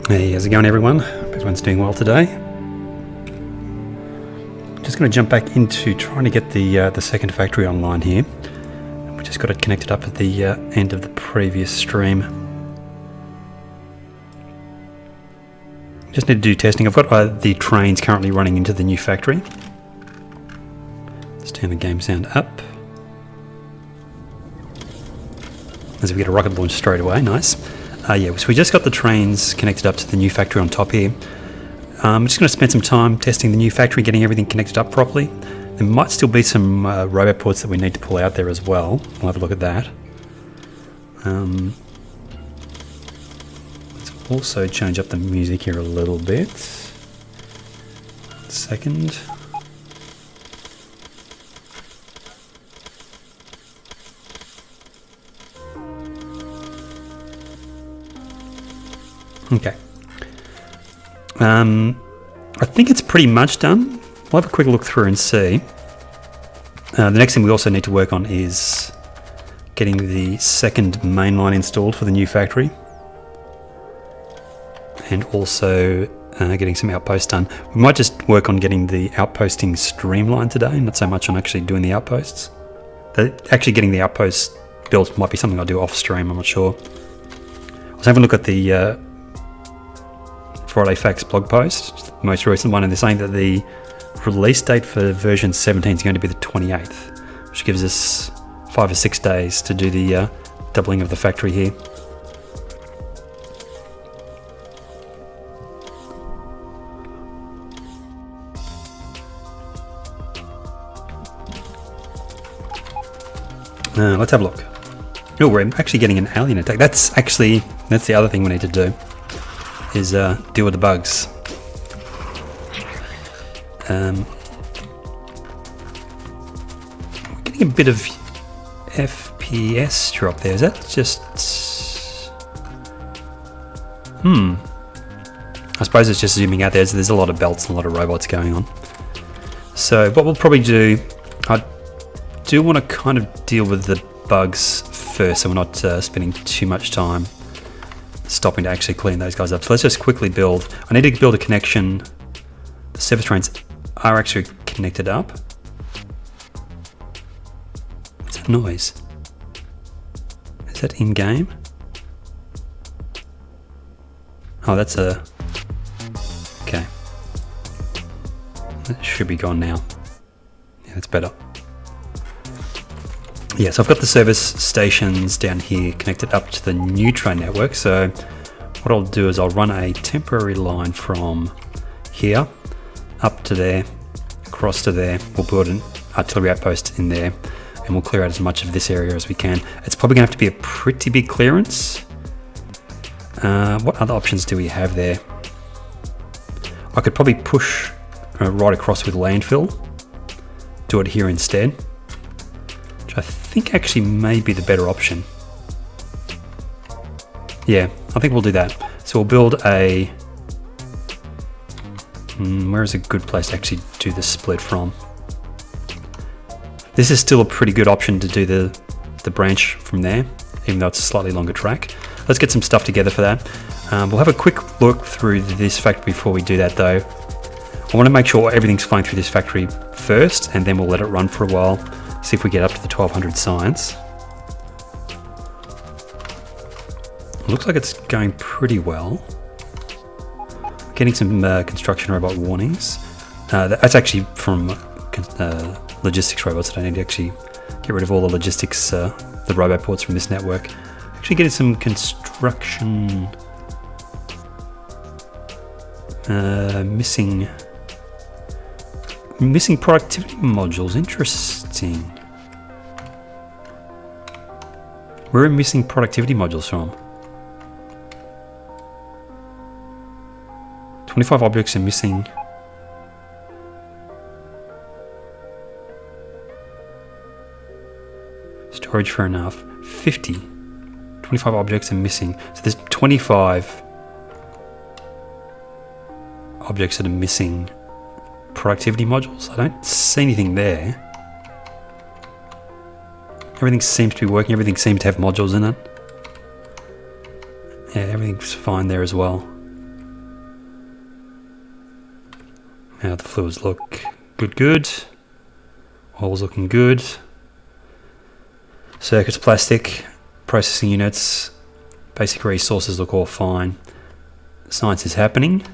Hey, how's it going everyone? Hope everyone's doing well today. Just going to jump back into trying to get the second factory online here. We just got it connected up at the end of the previous stream. Just need to do testing. I've got the trains currently running into the new factory. Let's turn the game sound up. As we get a rocket launch straight away, nice. Yeah, so we just got the trains connected up to the new factory on top here. I'm just going to spend some time testing the new factory, getting everything connected up properly. There might still be some robot ports that we need to pull out there as well. We'll have a look at that. Let's also change up the music here a little bit. 1 second. Okay. I think it's pretty much done. We'll have a quick look through and see. The next thing we also need to work on is getting the second main line installed for the new factory. And also getting some outposts done. We might just work on getting the outposting streamlined today, not so much on actually doing the outposts. Actually getting the outposts built might be something I'll do off stream, I'm not sure. I was having a look at the Friday Facts blog post, the most recent one, and they're saying that the release date for version 17 is going to be the 28th, which gives us 5 or 6 days to do the doubling of the factory here. Let's have a look. Oh, we're actually getting an alien attack. That's the other thing we need to do. Is deal with the bugs. We're getting a bit of FPS drop there. Is that just... I suppose it's just zooming out there. There's a lot of belts and a lot of robots going on. So what we'll probably do... I do want to kind of deal with the bugs first so we're not spending too much time stopping to actually clean those guys up. So let's just quickly build. I need to build a connection. The service trains are actually connected up. What's that noise? Is that in game? Oh, that's a... Okay. That should be gone now. Yeah, that's better. Yeah, so I've got the service stations down here connected up to the new train network. So what I'll do is I'll run a temporary line from here up to there, across to there. We'll build an artillery outpost in there and we'll clear out as much of this area as we can. It's probably going to have to be a pretty big clearance. What other options do we have there? I could probably push right across with landfill, do it here instead. I think actually may be the better option. Yeah, I think we'll do that. So we'll build a... where is a good place to actually do the split from? This is still a pretty good option to do the branch from there, even though it's a slightly longer track. Let's get some stuff together for that. We'll have a quick look through this factory before we do that though. I want to make sure everything's flying through this factory first, and then we'll let it run for a while. See if we get up to the 1200 science. Looks like it's going pretty well. Getting some construction robot warnings. That's actually from logistics robots that I need to actually get rid of all the logistics, the robot ports from this network. Actually getting some construction missing productivity modules. Interesting. Where are missing productivity modules from? 25 objects are missing. Storage fair enough. 50. 25 objects are missing. So there's 25 objects that are missing productivity modules. I don't see anything there. Everything seems to be working. Everything seems to have modules in it. Yeah, everything's fine there as well. The fluids look good. Oil's looking good. Circuits, plastic. Processing units. Basic resources look all fine. Science is happening.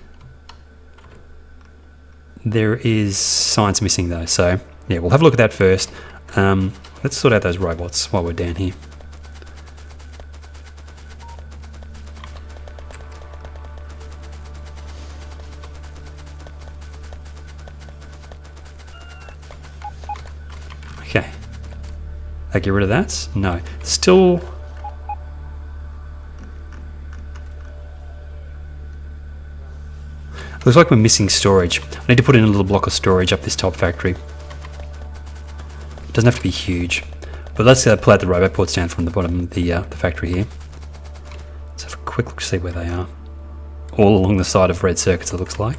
There is science missing though, so yeah, we'll have a look at that first. Let's sort out those robots while we're down here. Okay. I get rid of that? No. Still... Looks like we're missing storage. I need to put in a little block of storage up this top factory. It doesn't have to be huge. But let's pull out the robot ports down from the bottom of the factory here. Let's have a quick look to see where they are. All along the side of red circuits, it looks like.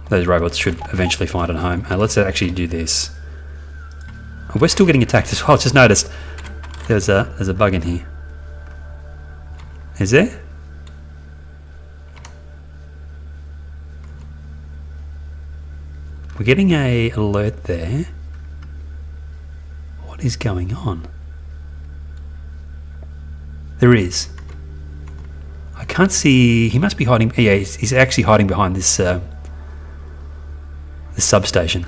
Those robots should eventually find a home. Let's actually do this. Oh, we're still getting attacked as well. Just noticed there's a bug in here. Is there? We're getting a alert there. What is going on? There is. I can't see. He must be hiding. Yeah, he's actually hiding behind this this substation.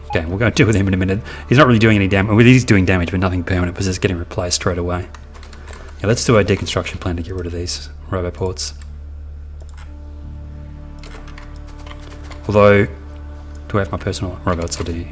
Okay, we'll go deal with him in a minute. He's not really doing any damage. Well, he's doing damage, but nothing permanent because it's getting replaced straight away. Yeah, let's do a deconstruction plan to get rid of these roboports. Although, do I have my personal robots or do you?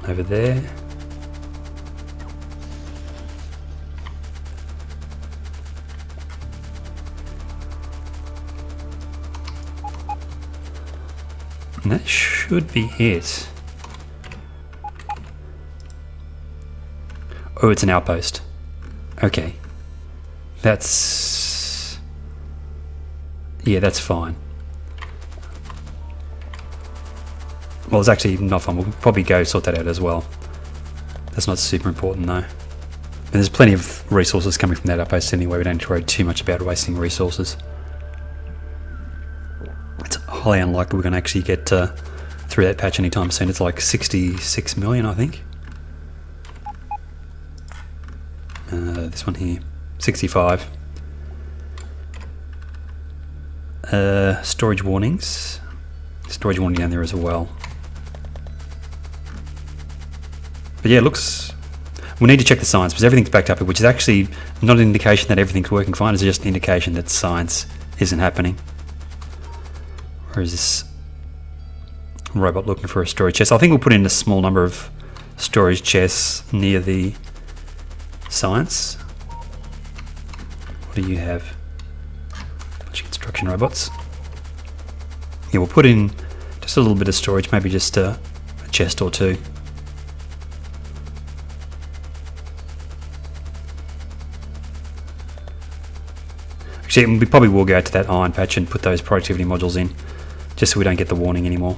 Over there. And that should be it. Oh, it's an outpost. Okay. That's... Yeah, that's fine. Well, it's actually not fun. We'll probably go sort that out as well. That's not super important though. And there's plenty of resources coming from that outpost anyway. We don't need to worry too much about wasting resources. It's highly unlikely we're going to actually get through that patch anytime soon. It's like 66 million, I think. This one here, 65. Storage warnings. Storage warning down there as well. But yeah, it looks... We need to check the science because everything's backed up, which is actually not an indication that everything's working fine. It's just an indication that science isn't happening. Where is this robot looking for a storage chest? I think we'll put in a small number of storage chests near the science. What do you have? Bunch of construction robots. Yeah, we'll put in just a little bit of storage, maybe just a chest or two. Actually, we probably will go out to that iron patch and put those productivity modules in, just so we don't get the warning anymore.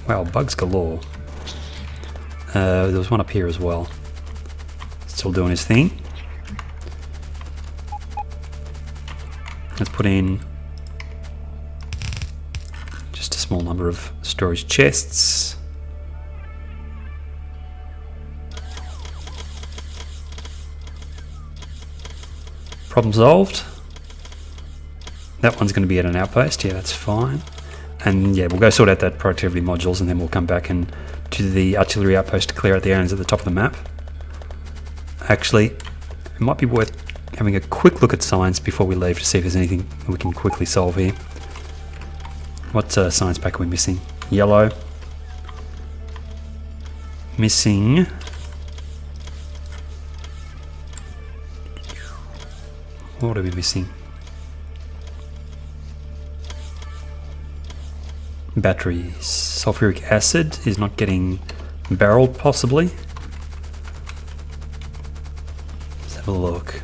Wow, bugs galore. There was one up here as well. Still doing his thing. Let's put in just a small number of storage chests. Problem solved. That one's going to be at an outpost. Yeah, that's fine. And yeah, we'll go sort out that productivity modules and then we'll come back and to the artillery outpost to clear out the areas at the top of the map. Actually, it might be worth having a quick look at science before we leave to see if there's anything we can quickly solve here. What science pack are we missing? Yellow. Missing What are we missing? Batteries. Sulfuric acid is not getting barreled, possibly. Let's have a look.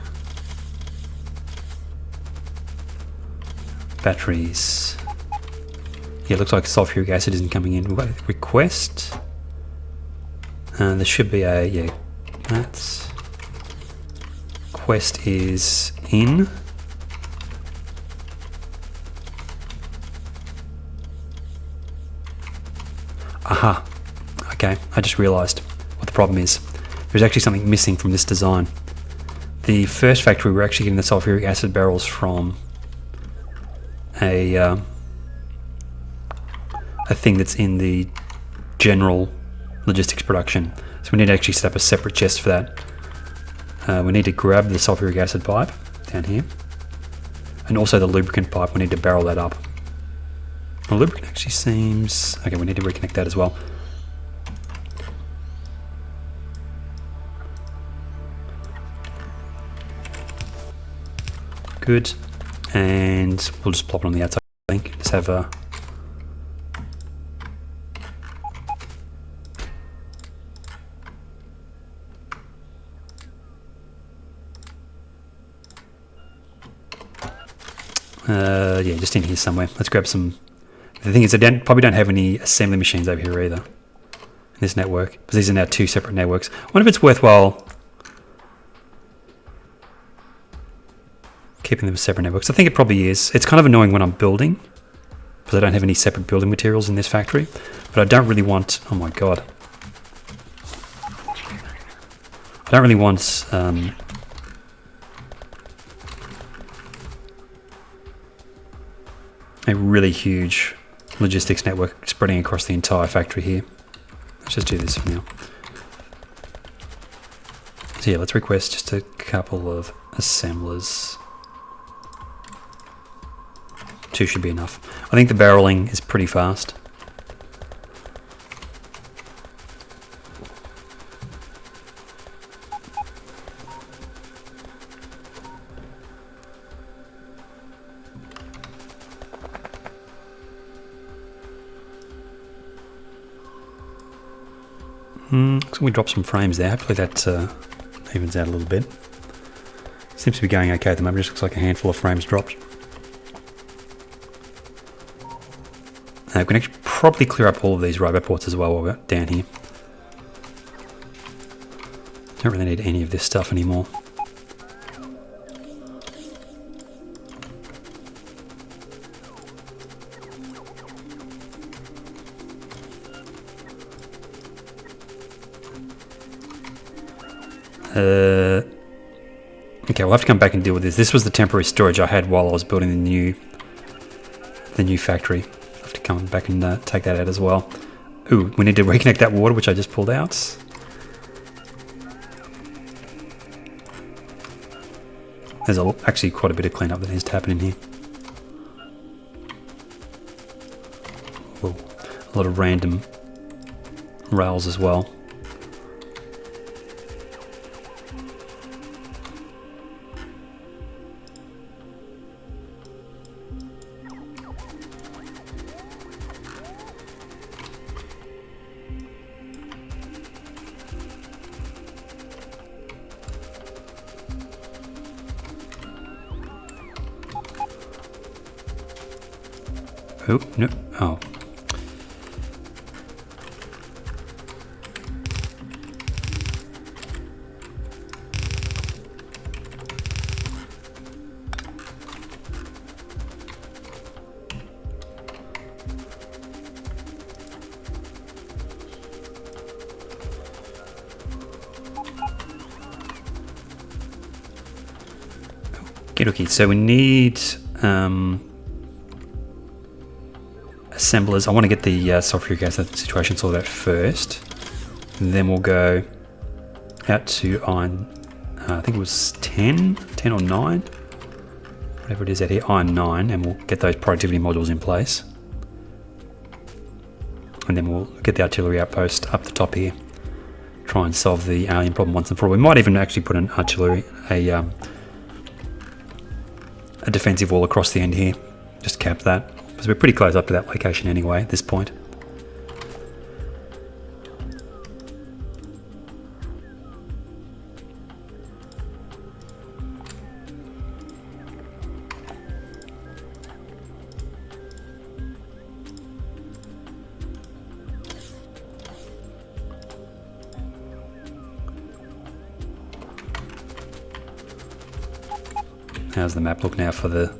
Batteries. Yeah, it looks like sulfuric acid isn't coming in. We've got a request. There should be a, yeah, that's... Quest is in. Aha. Okay, I just realized what the problem is. There's actually something missing from this design. The first factory, we're actually getting the sulfuric acid barrels from a thing that's in the general logistics production. So we need to actually set up a separate chest for that. We need to grab the sulfuric acid pipe down here. And also the lubricant pipe, we need to barrel that up. The lubricant actually seems... Okay, we need to reconnect that as well. Good. And we'll just plop it on the outside, I think. Just have a... yeah, just in here somewhere. Let's grab some... The thing is, I probably don't have any assembly machines over here either in this network, because these are now two separate networks. I wonder if it's worthwhile keeping them separate networks. I think it probably is. It's kind of annoying when I'm building, because I don't have any separate building materials in this factory, but I don't really want... Oh my god. I don't really want... a really huge logistics network spreading across the entire factory here. Let's just do this for now. So yeah, let's request just a couple of assemblers. 2 should be enough. I think the barreling is pretty fast. So we drop some frames there. Hopefully that evens out a little bit. Seems to be going okay at the moment. Just looks like a handful of frames dropped. We can actually probably clear up all of these robot ports as well while we're down here. Don't really need any of this stuff anymore. Okay, we'll have to come back and deal with this. This was the temporary storage I had while I was building the new factory. I'll have to come back and take that out as well. Ooh, we need to reconnect that water, which I just pulled out. There's actually quite a bit of cleanup that needs to happen in here. Whoa, a lot of random rails as well. Oh, no. Oh. Okay, so we need assemblers. I want to get the sulfuric acid situation sorted out first, and then we'll go out to iron, I think it was 10 or 9, whatever it is out here, iron 9, and we'll get those productivity modules in place. And then we'll get the artillery outpost up the top here, try and solve the alien problem once and for all. We might even actually put an artillery, a defensive wall across the end here. Just cap that, because we're pretty close up to that location anyway at this point. How's the map look now for the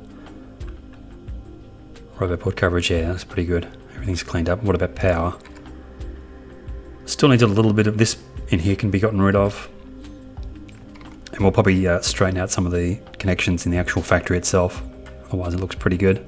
Roboport coverage? Yeah, that's pretty good. Everything's cleaned up. What about power? Still needs a little bit of this in here can be gotten rid of. And we'll probably straighten out some of the connections in the actual factory itself. Otherwise it looks pretty good.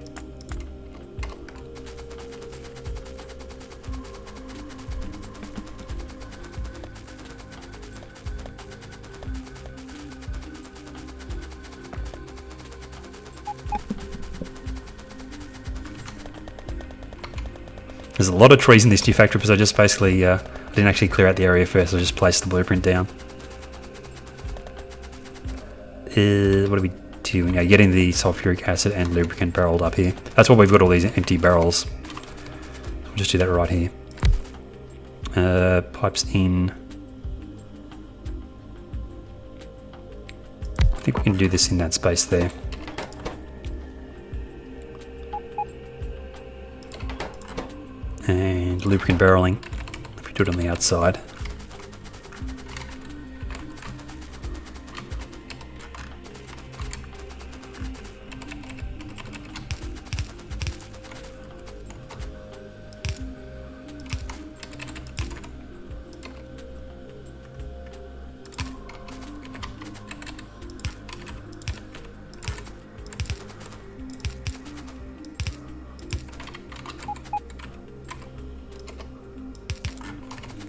There's a lot of trees in this new factory because I just basically I didn't actually clear out the area first. I just placed the blueprint down. What are we doing? Yeah, getting the sulfuric acid and lubricant barreled up here. That's why we've got all these empty barrels. We'll just do that right here. Pipes in. I think we can do this in that space there. And lubricant barreling, if we do it on the outside.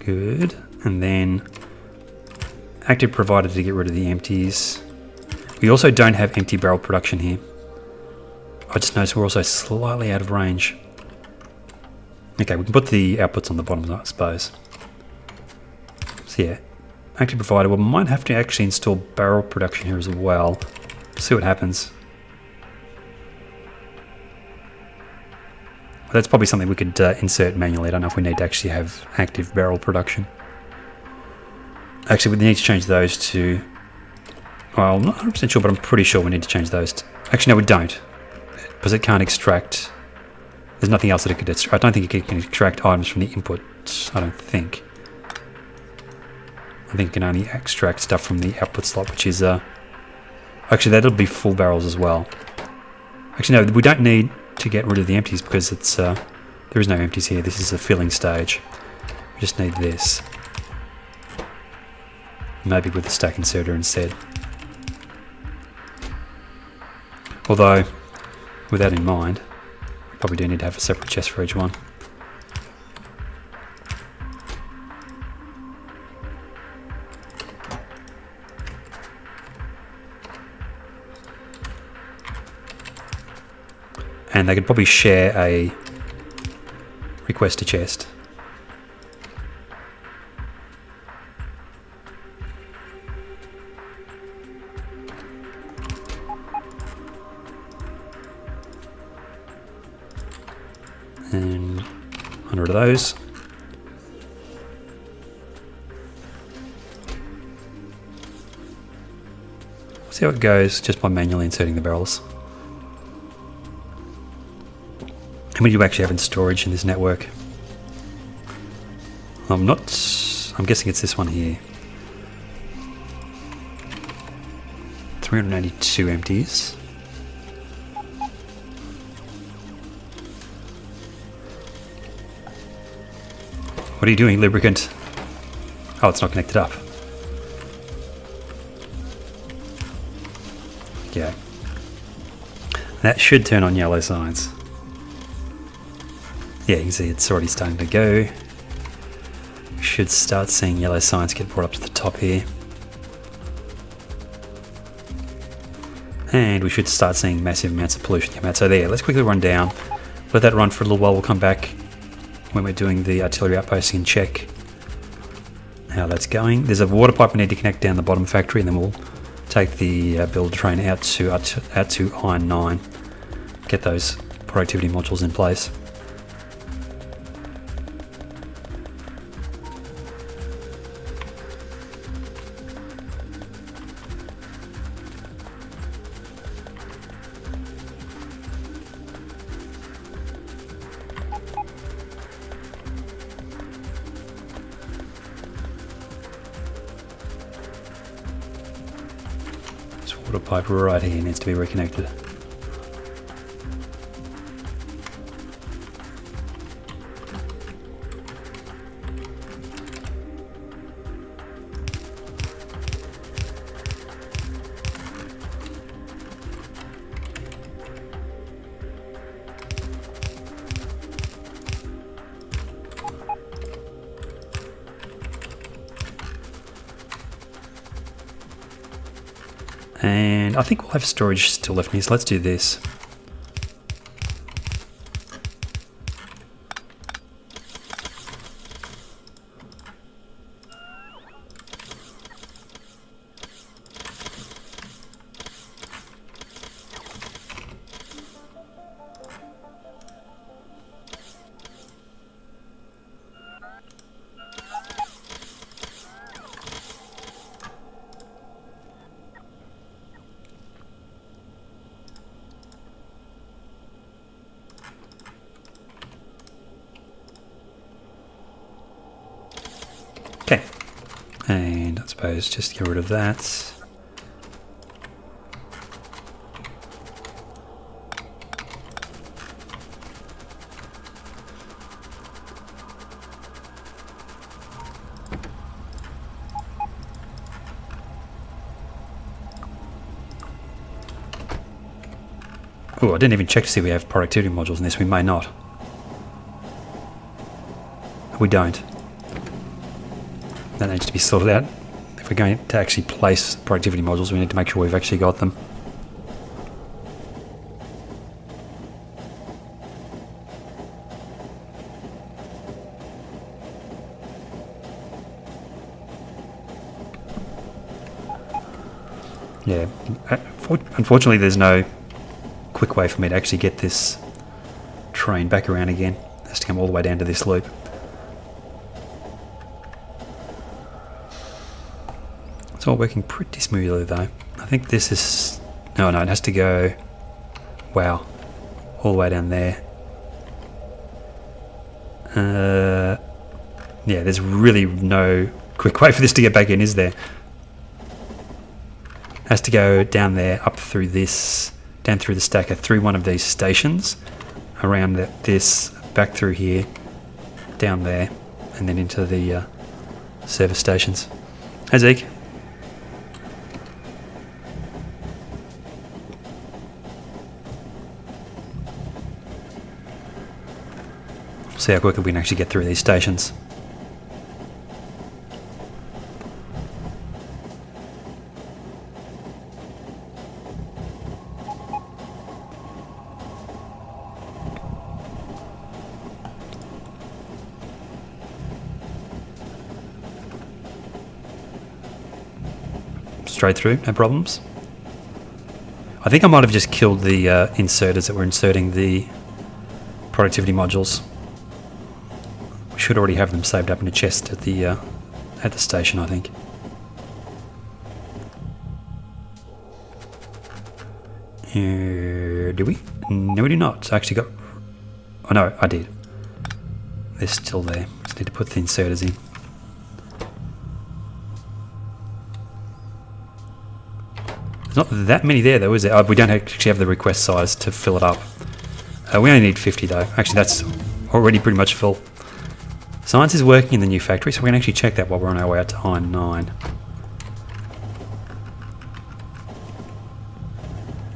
Good. And then active provider to get rid of the empties. We also don't have empty barrel production here. I just noticed we're also slightly out of range. Okay, we can put the outputs on the bottom, I suppose. So yeah, active provider. We might have to actually install barrel production here as well. See what happens. That's probably something we could insert manually. I don't know if we need to actually have active barrel production. Actually, we need to change those to... Well, I'm not 100% sure, but I'm pretty sure we need to change those to... Actually, no, we don't. Because it can't extract... There's nothing else that it could extract. I don't think it can extract items from the input. I don't think. I think it can only extract stuff from the output slot, which is... Actually, that'll be full barrels as well. Actually, no, we don't need to get rid of the empties because it's there is no empties here. This is a filling stage. We just need this. Maybe with a stack inserter instead. Although, with that in mind, we probably do need to have a separate chest for each one. And they could probably share a request to chest. And 100 of those. See how it goes just by manually inserting the barrels. How many do you actually have in storage in this network? I'm guessing it's this one here. 382 empties. What are you doing, lubricant? Oh, it's not connected up. Okay. That should turn on yellow signs. Yeah, you can see it's already starting to go. We should start seeing yellow signs get brought up to the top here. And we should start seeing massive amounts of pollution come out. So there, let's quickly run down. Let that run for a little while. We'll come back when we're doing the artillery outposting and check how that's going. There's a water pipe we need to connect down the bottom factory, and then we'll take the build train out to Iron 9, get those productivity modules in place. Water pipe right here needs to be reconnected. And I think we'll have storage still left in here, so let's do this. Okay, and I suppose just get rid of that. Oh, I didn't even check to see if we have productivity modules in this. We may not. We don't. That needs to be sorted out. If we're going to actually place productivity modules, we need to make sure we've actually got them. Yeah, unfortunately there's no quick way for me to actually get this train back around again. It has to come all the way down to this loop. It's all working pretty smoothly though. I think this is... No, it has to go... Wow. All the way down there. Yeah, there's really no quick way for this to get back in, is there? Has to go down there, up through this, down through the stacker, through one of these stations, around this, back through here, down there, and then into the service stations. Hey Zeke. See how quickly we can actually get through these stations. Straight through, no problems. I think I might have just killed the inserters that were inserting the productivity modules. We should already have them saved up in a chest at the station, I think. Do we? No, we do not. I actually got... Oh no, I did. They're still there. Just need to put the inserters in. There's not that many there though, is there? We don't actually have the request size to fill it up. We only need 50 though. Actually, that's already pretty much full. Science is working in the new factory, so we're going to actually check that while we're on our way out to Iron 9.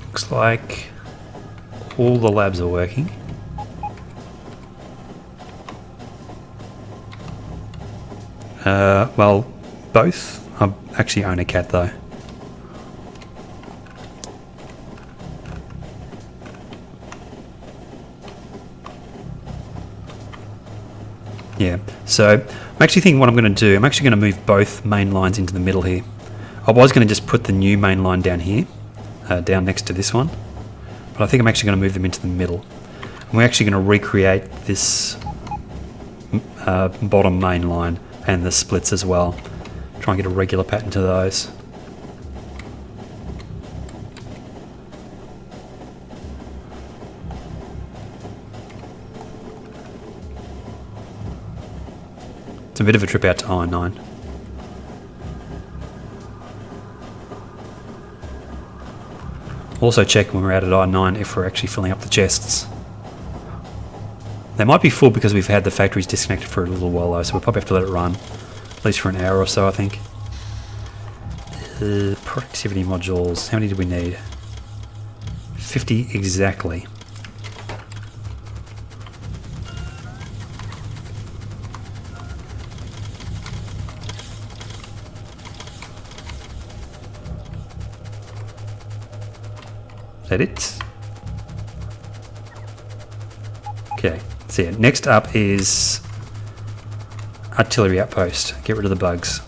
Looks like all the labs are working. Well, both. I actually own a cat though. Yeah, so I'm actually thinking what I'm going to do, I'm actually going to move both main lines into the middle here. I was going to just put the new main line down here, down next to this one, but I think I'm actually going to move them into the middle. And we're actually going to recreate this bottom main line and the splits as well. Try and get a regular pattern to those. It's a bit of a trip out to I9. Also check when we're out at I9 if we're actually filling up the chests. They might be full because we've had the factories disconnected for a little while though, so we'll probably have to let it run. At least for an hour or so, I think. Productivity modules, how many do we need? 50 exactly. Is that it? Okay, so yeah, next up is artillery outpost. Get rid of the bugs.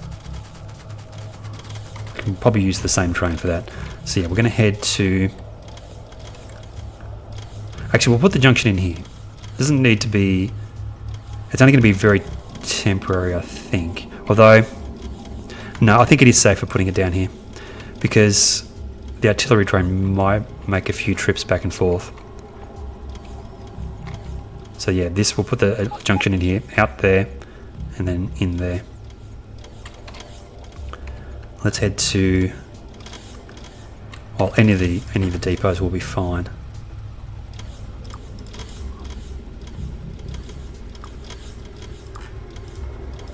We can probably use the same train for that. So yeah, we're going to head to... Actually, we'll put the junction in here. It doesn't need to be... It's only going to be very temporary, I think. Although, no, I think it is safer putting it down here because the artillery train might make a few trips back and forth. So yeah, this, we'll put the junction in here, out there, and then in there. Let's head to... Well, any of the depots will be fine.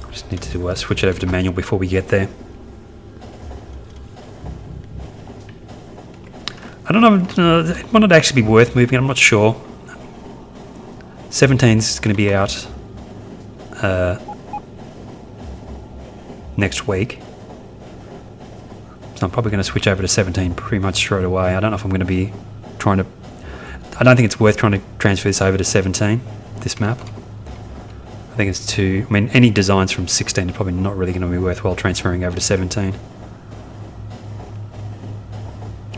Just need to switch it over to manual before we get there. I don't know, it might not actually be worth moving, I'm not sure. 17's going to be out next week. So I'm probably going to switch over to 17 pretty much straight away. I don't know if I'm going to be trying to... I don't think it's worth trying to transfer this over to 17, this map. I think it's too... I mean, any designs from 16 are probably not really going to be worthwhile transferring over to 17.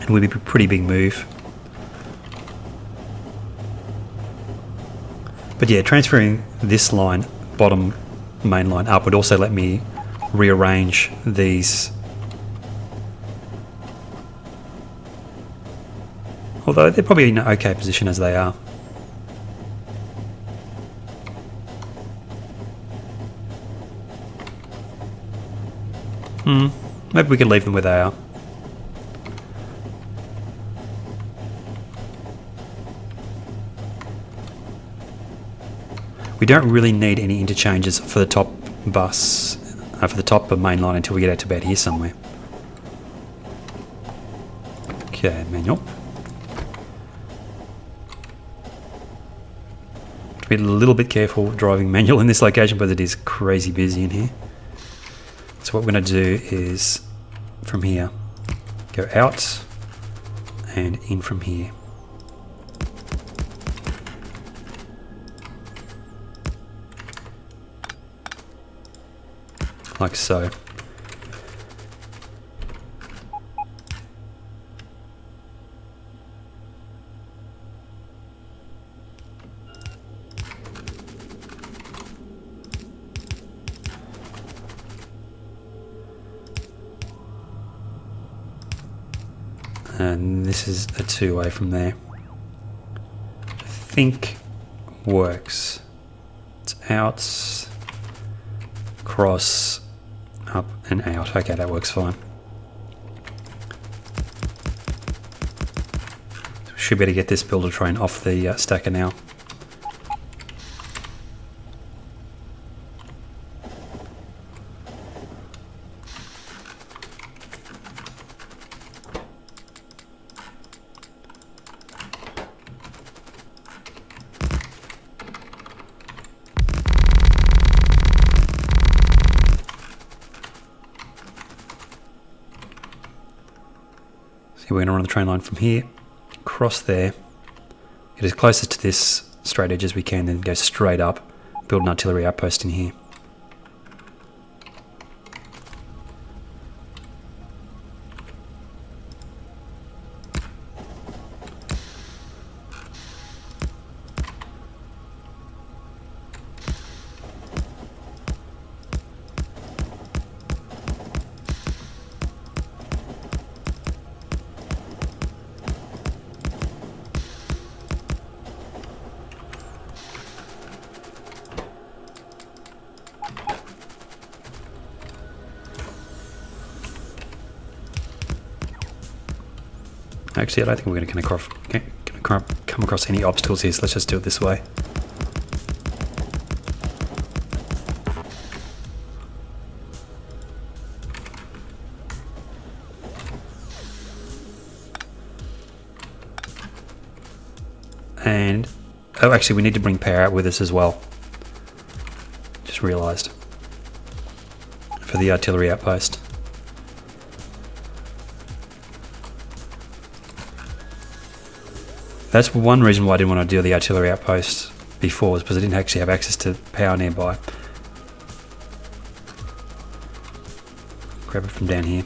It would be a pretty big move. But yeah, transferring this line, bottom main line up, would also let me rearrange these. Although they're probably in an okay position as they are. Maybe we could leave them where they are. We don't really need any interchanges for the top bus, for the top of main line until we get out to about here somewhere. Okay, manual. Be a little bit careful driving manual in this location, but it is crazy busy in here. So what we're going to do is, from here, go out and in from here. Like so. And this is a two-way from there. I think works. It's out, cross, up and out. Okay, that works fine. Should be able to get this builder train off the stacker now. We're going to run the train line from here, across there, get as closest to this straight edge as we can, then go straight up, build an artillery outpost in here. Actually, I don't think we're going to come across any obstacles here, so let's just do it this way. And, oh, actually, we need to bring power out with us as well. Just realised. For the artillery outpost. That's one reason why I didn't want to do the artillery outpost before, was because I didn't actually have access to power nearby. Grab it from down here.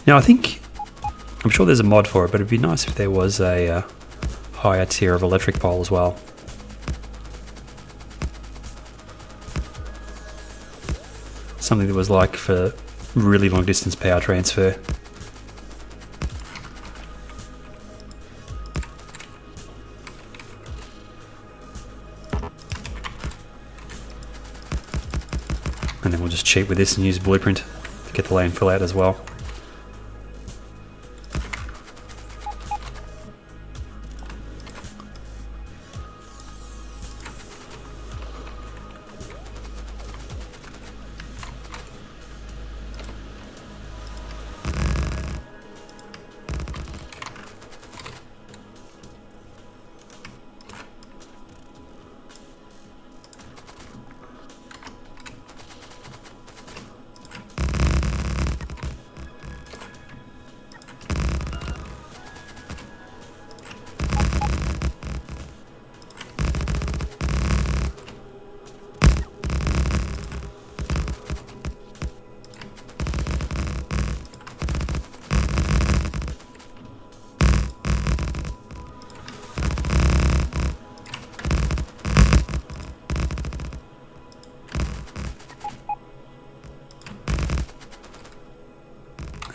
Now I'm sure there's a mod for it, but it'd be nice if there was a higher tier of electric pole as well. Something that was like for really long distance power transfer. And then we'll just cheat with this and use Blueprint to get the landfill out as well.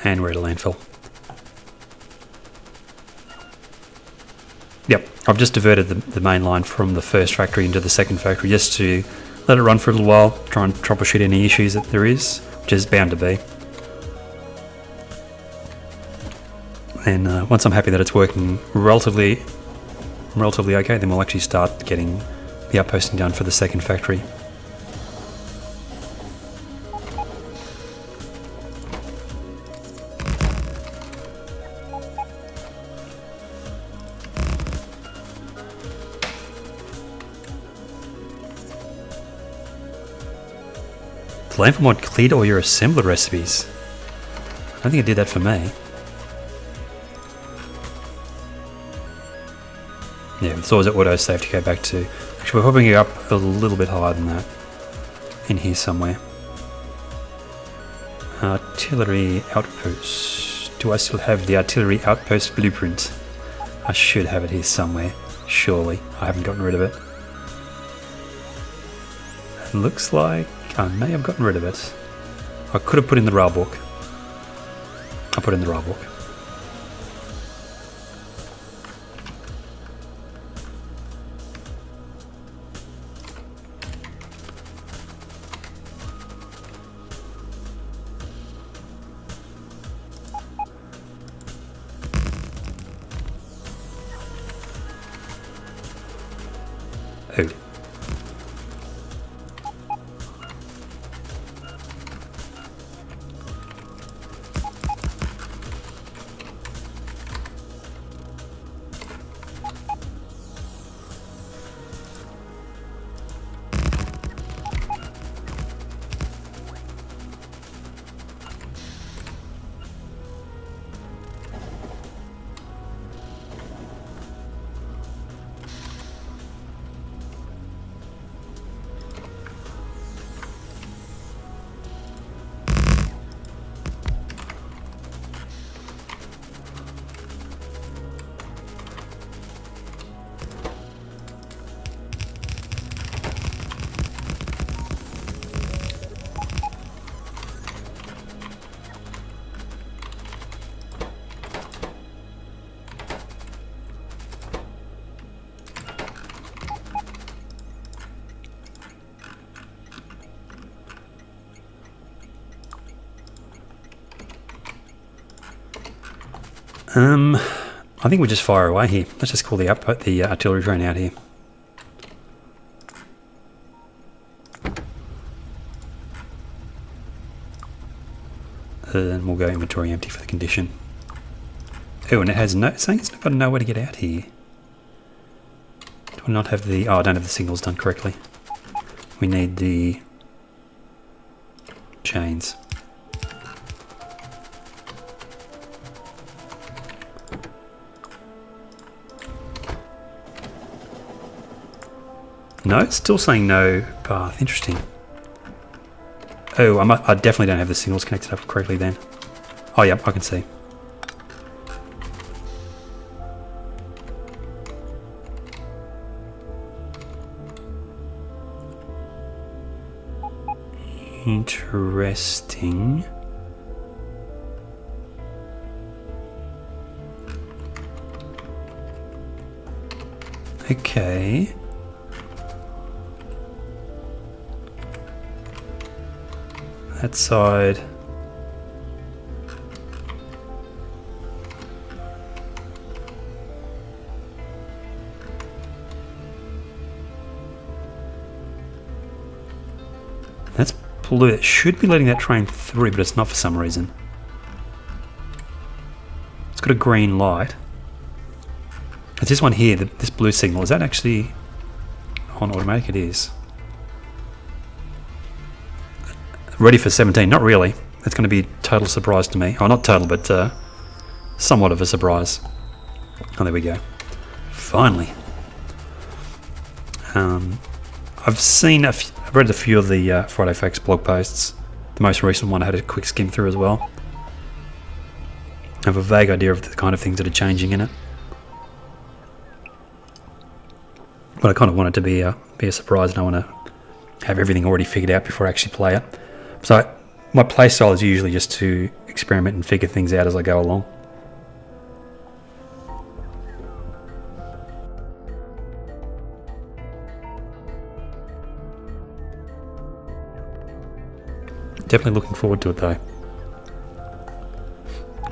And we're at a landfill. Yep, I've just diverted the main line from the first factory into the second factory just to let it run for a little while, try and troubleshoot any issues that there is, which is bound to be. And once I'm happy that it's working relatively okay, then we'll actually start getting the outposting done for the second factory. Landfill mod cleared all your assembler recipes. I don't think it did that for me. Yeah, it's always at autosave to go back to. Actually, we're hoping to go up a little bit higher than that. In here somewhere. Artillery outpost. Do I still have the artillery outpost blueprint? I should have it here somewhere. Surely. I haven't gotten rid of it. It looks like I may have gotten rid of it. I could have put in the rail book. I put in the rail book. Oh. I think we'll just fire away here. Let's just call the artillery train out here. And we'll go inventory empty for the condition. Oh, and it has no, it's saying it's got nowhere to get out here. Do I not have the, oh, I don't have the signals done correctly. We need the chains. No, it's still saying no path. Interesting. Oh, I definitely don't have the signals connected up correctly then. Oh, yeah, I can see. Interesting. Okay. That side. That's blue. It should be letting that train through, but it's not for some reason. It's got a green light. It's this one here, this blue signal. Is that actually on automatic? It is. Ready for 17? Not really. It's going to be a total surprise to me. Oh, not total, but somewhat of a surprise. Oh, there we go. Finally. I've read a few of the Friday Facts blog posts. The most recent one I had a quick skim through as well. I have a vague idea of the kind of things that are changing in it. But I kind of want it to be a surprise, and I want to have everything already figured out before I actually play it. So my play style is usually just to experiment and figure things out as I go along. Definitely looking forward to it though.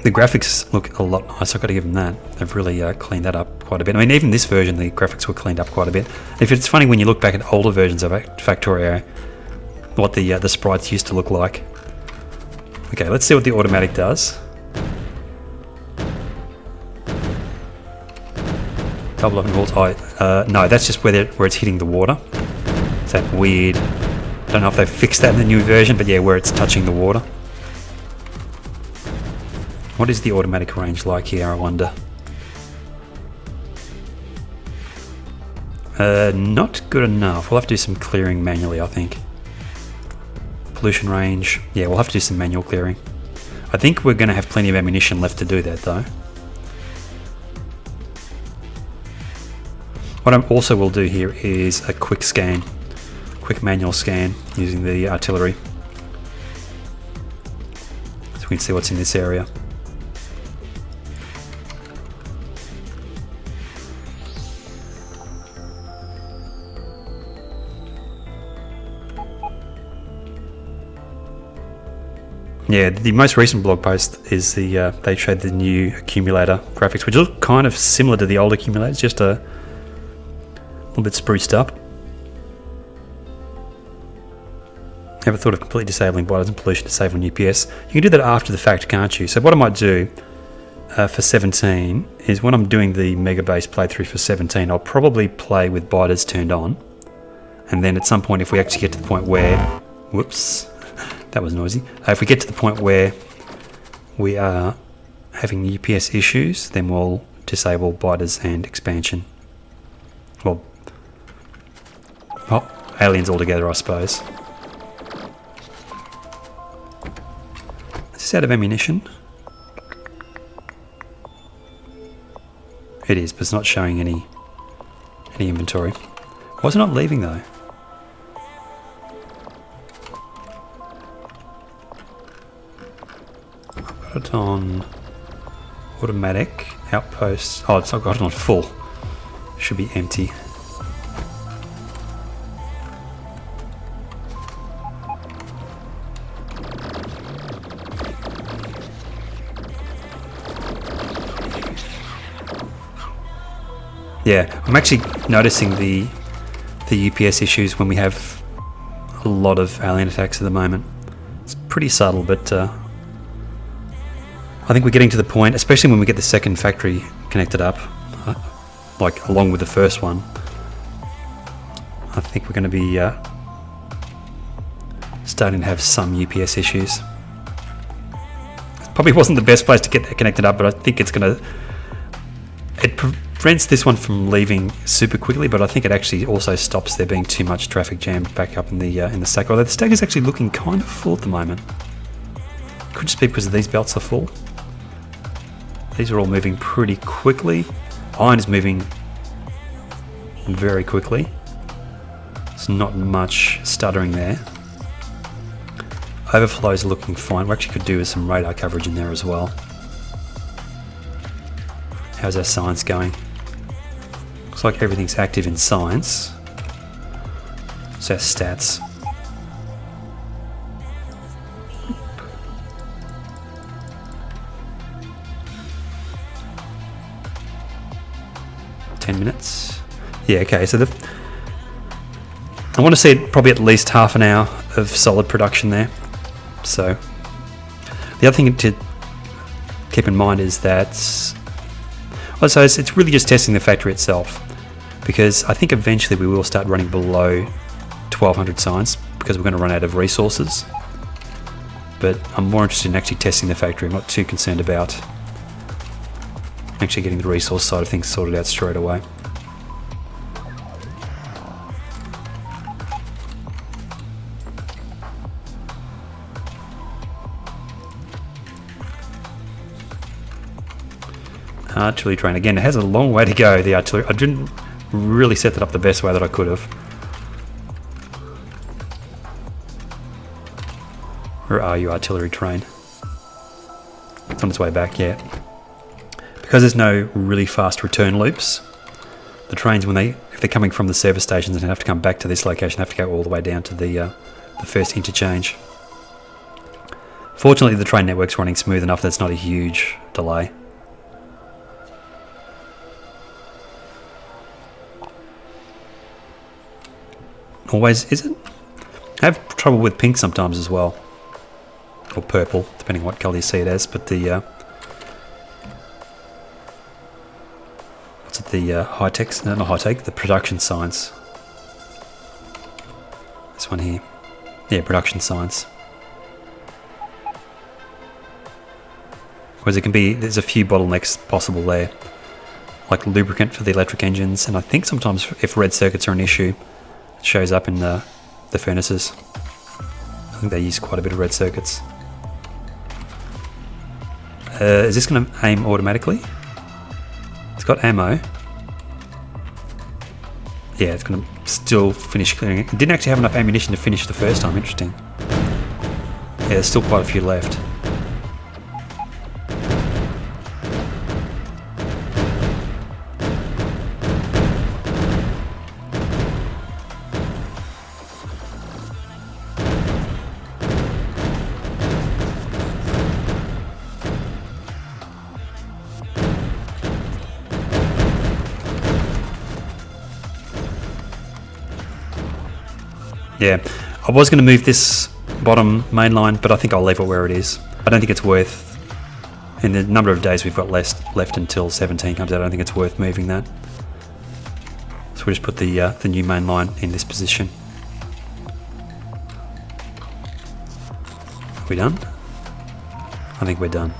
The graphics look a lot nicer, I've got to give them that. They've really cleaned that up quite a bit. I mean, even this version, the graphics were cleaned up quite a bit. If it's funny when you look back at older versions of Factorio, what the sprites used to look like. Okay, let's see what the automatic does. Double up and volts. No, that's just where it's hitting the water. It's that weird. I don't know if they've fixed that in the new version, but yeah, where it's touching the water. What is the automatic range like here, I wonder? Not good enough. We'll have to do some clearing manually, I think. Pollution range. Yeah, we'll have to do some manual clearing. I think we're going to have plenty of ammunition left to do that, though. What I also will do here is a quick scan. Quick manual scan using the artillery. So we can see what's in this area. Yeah, the most recent blog post is they showed the new accumulator graphics, which look kind of similar to the old accumulators, just a little bit spruced up. Never thought of completely disabling borders and pollution to save on UPS. You can do that after the fact, can't you? So what I might do for 17 is when I'm doing the Mega Base playthrough for 17, I'll probably play with biters turned on, and then at some point, if we actually get to the point where, whoops. That was noisy. If we get to the point where we are having UPS issues, then we'll disable biters and expansion. Well, aliens altogether, I suppose. Is this out of ammunition? It is, but it's not showing any inventory. Why is it not leaving though? Got it on automatic outpost. Oh, I've got it on full. Should be empty. Yeah, I'm actually noticing the UPS issues when we have a lot of alien attacks at the moment. It's pretty subtle, but I think we're getting to the point, especially when we get the second factory connected up, like along with the first one. I think we're going to be starting to have some UPS issues. Probably wasn't the best place to get that connected up, but I think it's going to... It prevents this one from leaving super quickly, but I think it actually also stops there being too much traffic jammed back up in the stack. Although the stack is actually looking kind of full at the moment. Could just be because these belts are full. These are all moving pretty quickly. Iron is moving very quickly. There's not much stuttering there. Overflows are looking fine. We actually could do with some radar coverage in there as well. How's our science going? Looks like everything's active in science. So our stats. Minutes. Yeah, okay, so I want to see it probably at least half an hour of solid production there. So the other thing to keep in mind is that also it's really just testing the factory itself, because I think eventually we will start running below 1200 science because we're going to run out of resources. But I'm more interested in actually testing the factory. I'm not too concerned about actually getting the resource side of things sorted out straight away. Artillery train, again, it has a long way to go, the artillery. I didn't really set that up the best way that I could have. Where are you, artillery train? It's on its way back, yeah. Because there's no really fast return loops, the trains, if they're coming from the service stations and have to come back to this location, have to go all the way down to the first interchange. Fortunately, the train network's running smooth enough that it's not a huge delay. Always, is it? I have trouble with pink sometimes as well. Or purple, depending on what colour you see it as, but the high-tech, no, not high-tech, the production science. This one here. Yeah, production science. Whereas it can be, there's a few bottlenecks possible there. Like lubricant for the electric engines, and I think sometimes if red circuits are an issue, it shows up in the furnaces. I think they use quite a bit of red circuits. Is this going to aim automatically? It's got ammo. Yeah, it's going to still finish clearing it. It didn't actually have enough ammunition to finish the first time. Interesting. Yeah, there's still quite a few left. Yeah, I was going to move this bottom main line, but I think I'll leave it where it is. I don't think it's worth, in the number of days we've got left until 17 comes out, I don't think it's worth moving that. So we'll just put the new main line in this position. Are we done? I think we're done.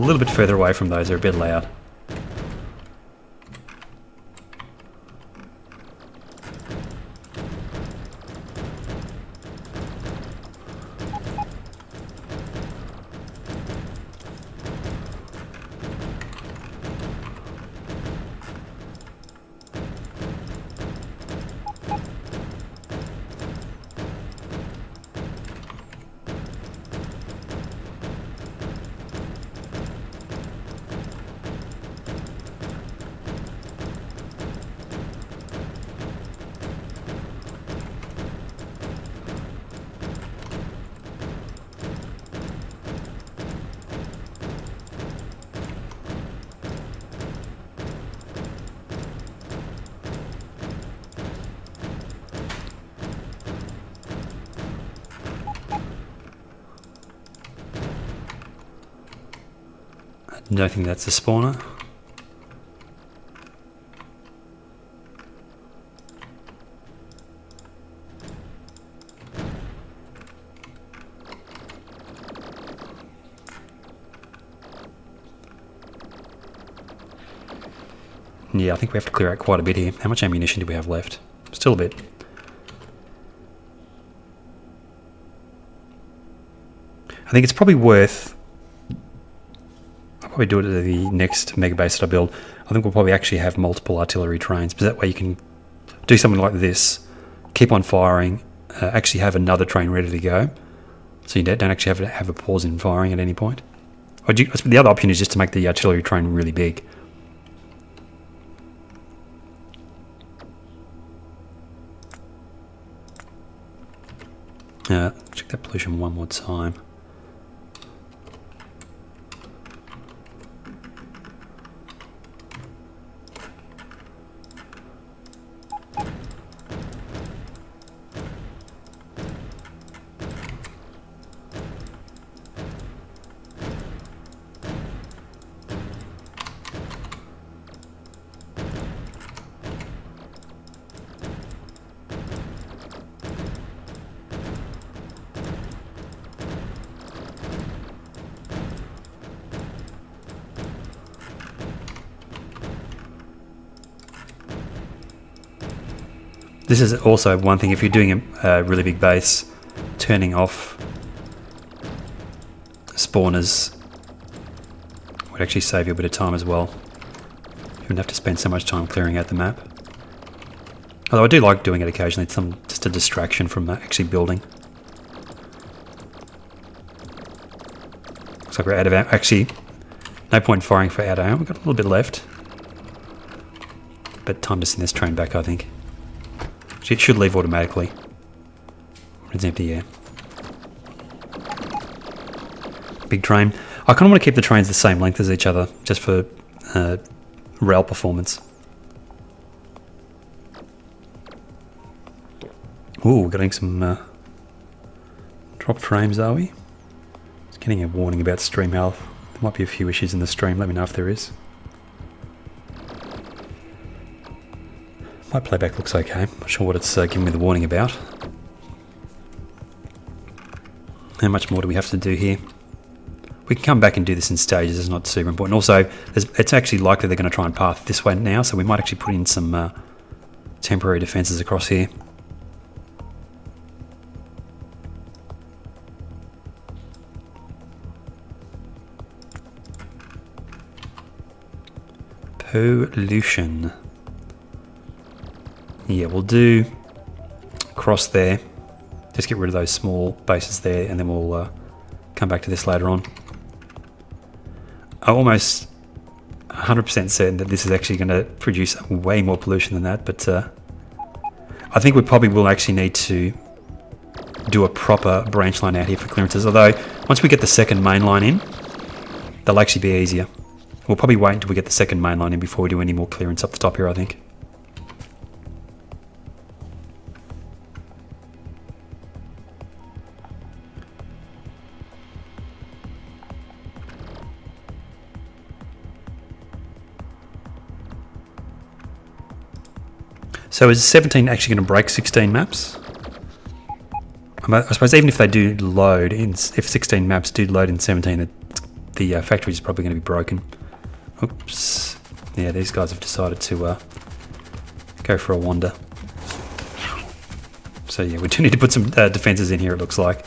little bit further away from those, they're a bit loud. I don't think that's a spawner. Yeah, I think we have to clear out quite a bit here. How much ammunition do we have left? Still a bit. I think it's probably worth... I'll probably do it at the next mega base that I build. I think we'll probably actually have multiple artillery trains, because that way you can do something like this, keep on firing, actually have another train ready to go, so you don't actually have a pause in firing at any point. Or the other option is just to make the artillery train really big. Check that pollution one more time. This is also one thing, if you're doing a really big base, turning off spawners would actually save you a bit of time as well. You wouldn't have to spend so much time clearing out the map. Although I do like doing it occasionally, it's just a distraction from actually building. Looks like we're out of ammo. Actually, no point firing for out of ammo. We've got a little bit left. But time to send this train back, I think. It should leave automatically when it's empty, yeah. Big train. I kind of want to keep the trains the same length as each other, just for rail performance. Ooh, we're getting some dropped frames, are we? Just getting a warning about stream health. There might be a few issues in the stream, let me know if there is. My playback looks okay. I'm not sure what it's giving me the warning about. How much more do we have to do here? We can come back and do this in stages, it's not super important. Also, it's actually likely they're going to try and path this way now, so we might actually put in some temporary defences across here. Pollution. Yeah, we'll do cross there. Just get rid of those small bases there, and then we'll come back to this later on. I'm almost 100% certain that this is actually going to produce way more pollution than that, but I think we probably will actually need to do a proper branch line out here for clearances. Although, once we get the second main line in, they'll actually be easier. We'll probably wait until we get the second main line in before we do any more clearance up the top here, I think. So is 17 actually going to break 16 maps? I suppose even if they do load, if 16 maps do load in 17, the factory is probably going to be broken. Oops. Yeah, these guys have decided to go for a wander. So yeah, we do need to put some defenses in here, it looks like.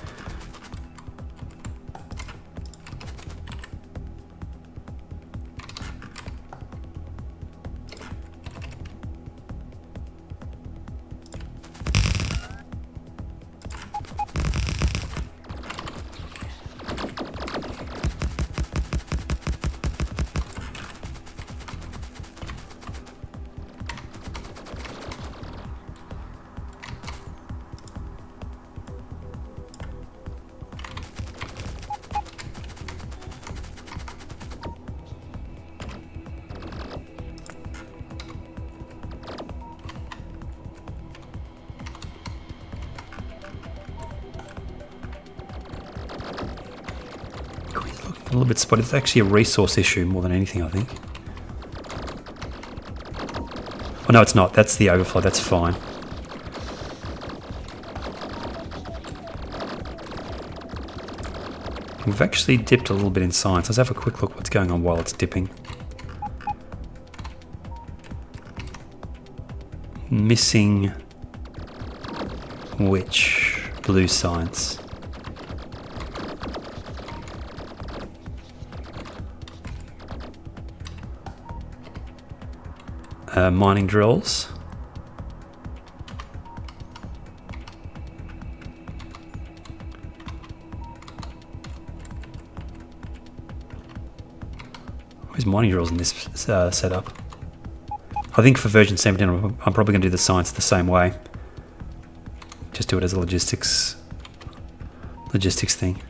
A little bit spotty. It's actually a resource issue more than anything, I think. Oh no, it's not. That's the overflow. That's fine. We've actually dipped a little bit in science. Let's have a quick look what's going on while it's dipping. Missing which blue science? Mining drills. Where's mining drills in this setup? I think for version 17 I'm probably going to do the science the same way. Just do it as a logistics thing.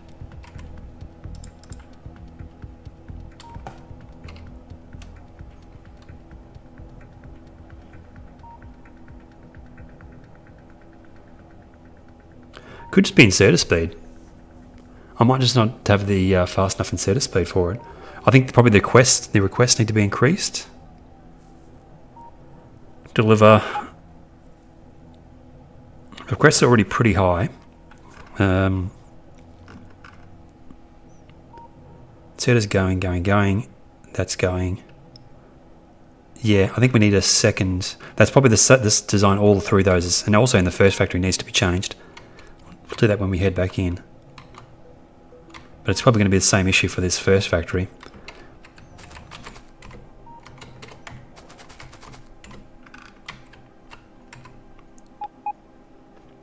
Could just be inserter speed. I might just not have the fast enough inserter speed for it. I think probably the requests need to be increased. Deliver. Requests are already pretty high. Inserter's going. That's going. Yeah, I think we need a second. That's probably this design all through those, and also in the first factory needs to be changed. We'll do that when we head back in. But it's probably going to be the same issue for this first factory.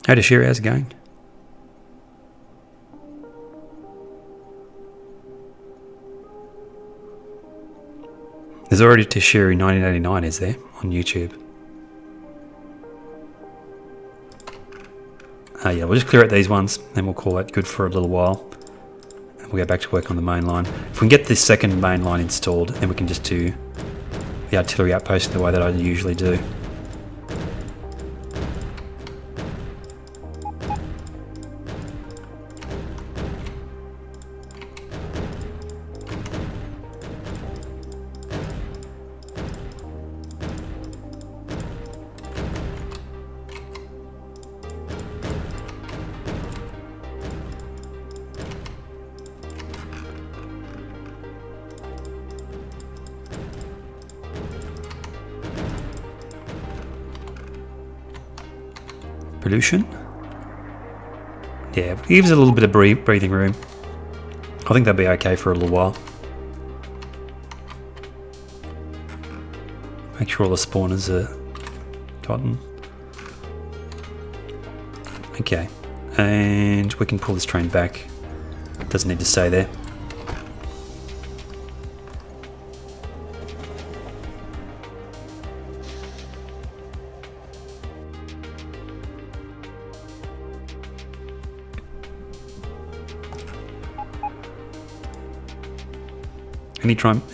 How does Shira's going? There's already Tashiri 1989, is there, on YouTube? Yeah, we'll just clear out these ones, then we'll call that good for a little while. And we'll go back to work on the main line. If we can get this second main line installed, then we can just do the artillery outpost the way that I usually do. Pollution? Yeah, it gives it a little bit of breathing room. I think that'll be okay for a little while. Make sure all the spawners are gotten. Okay, and we can pull this train back. It doesn't need to stay there.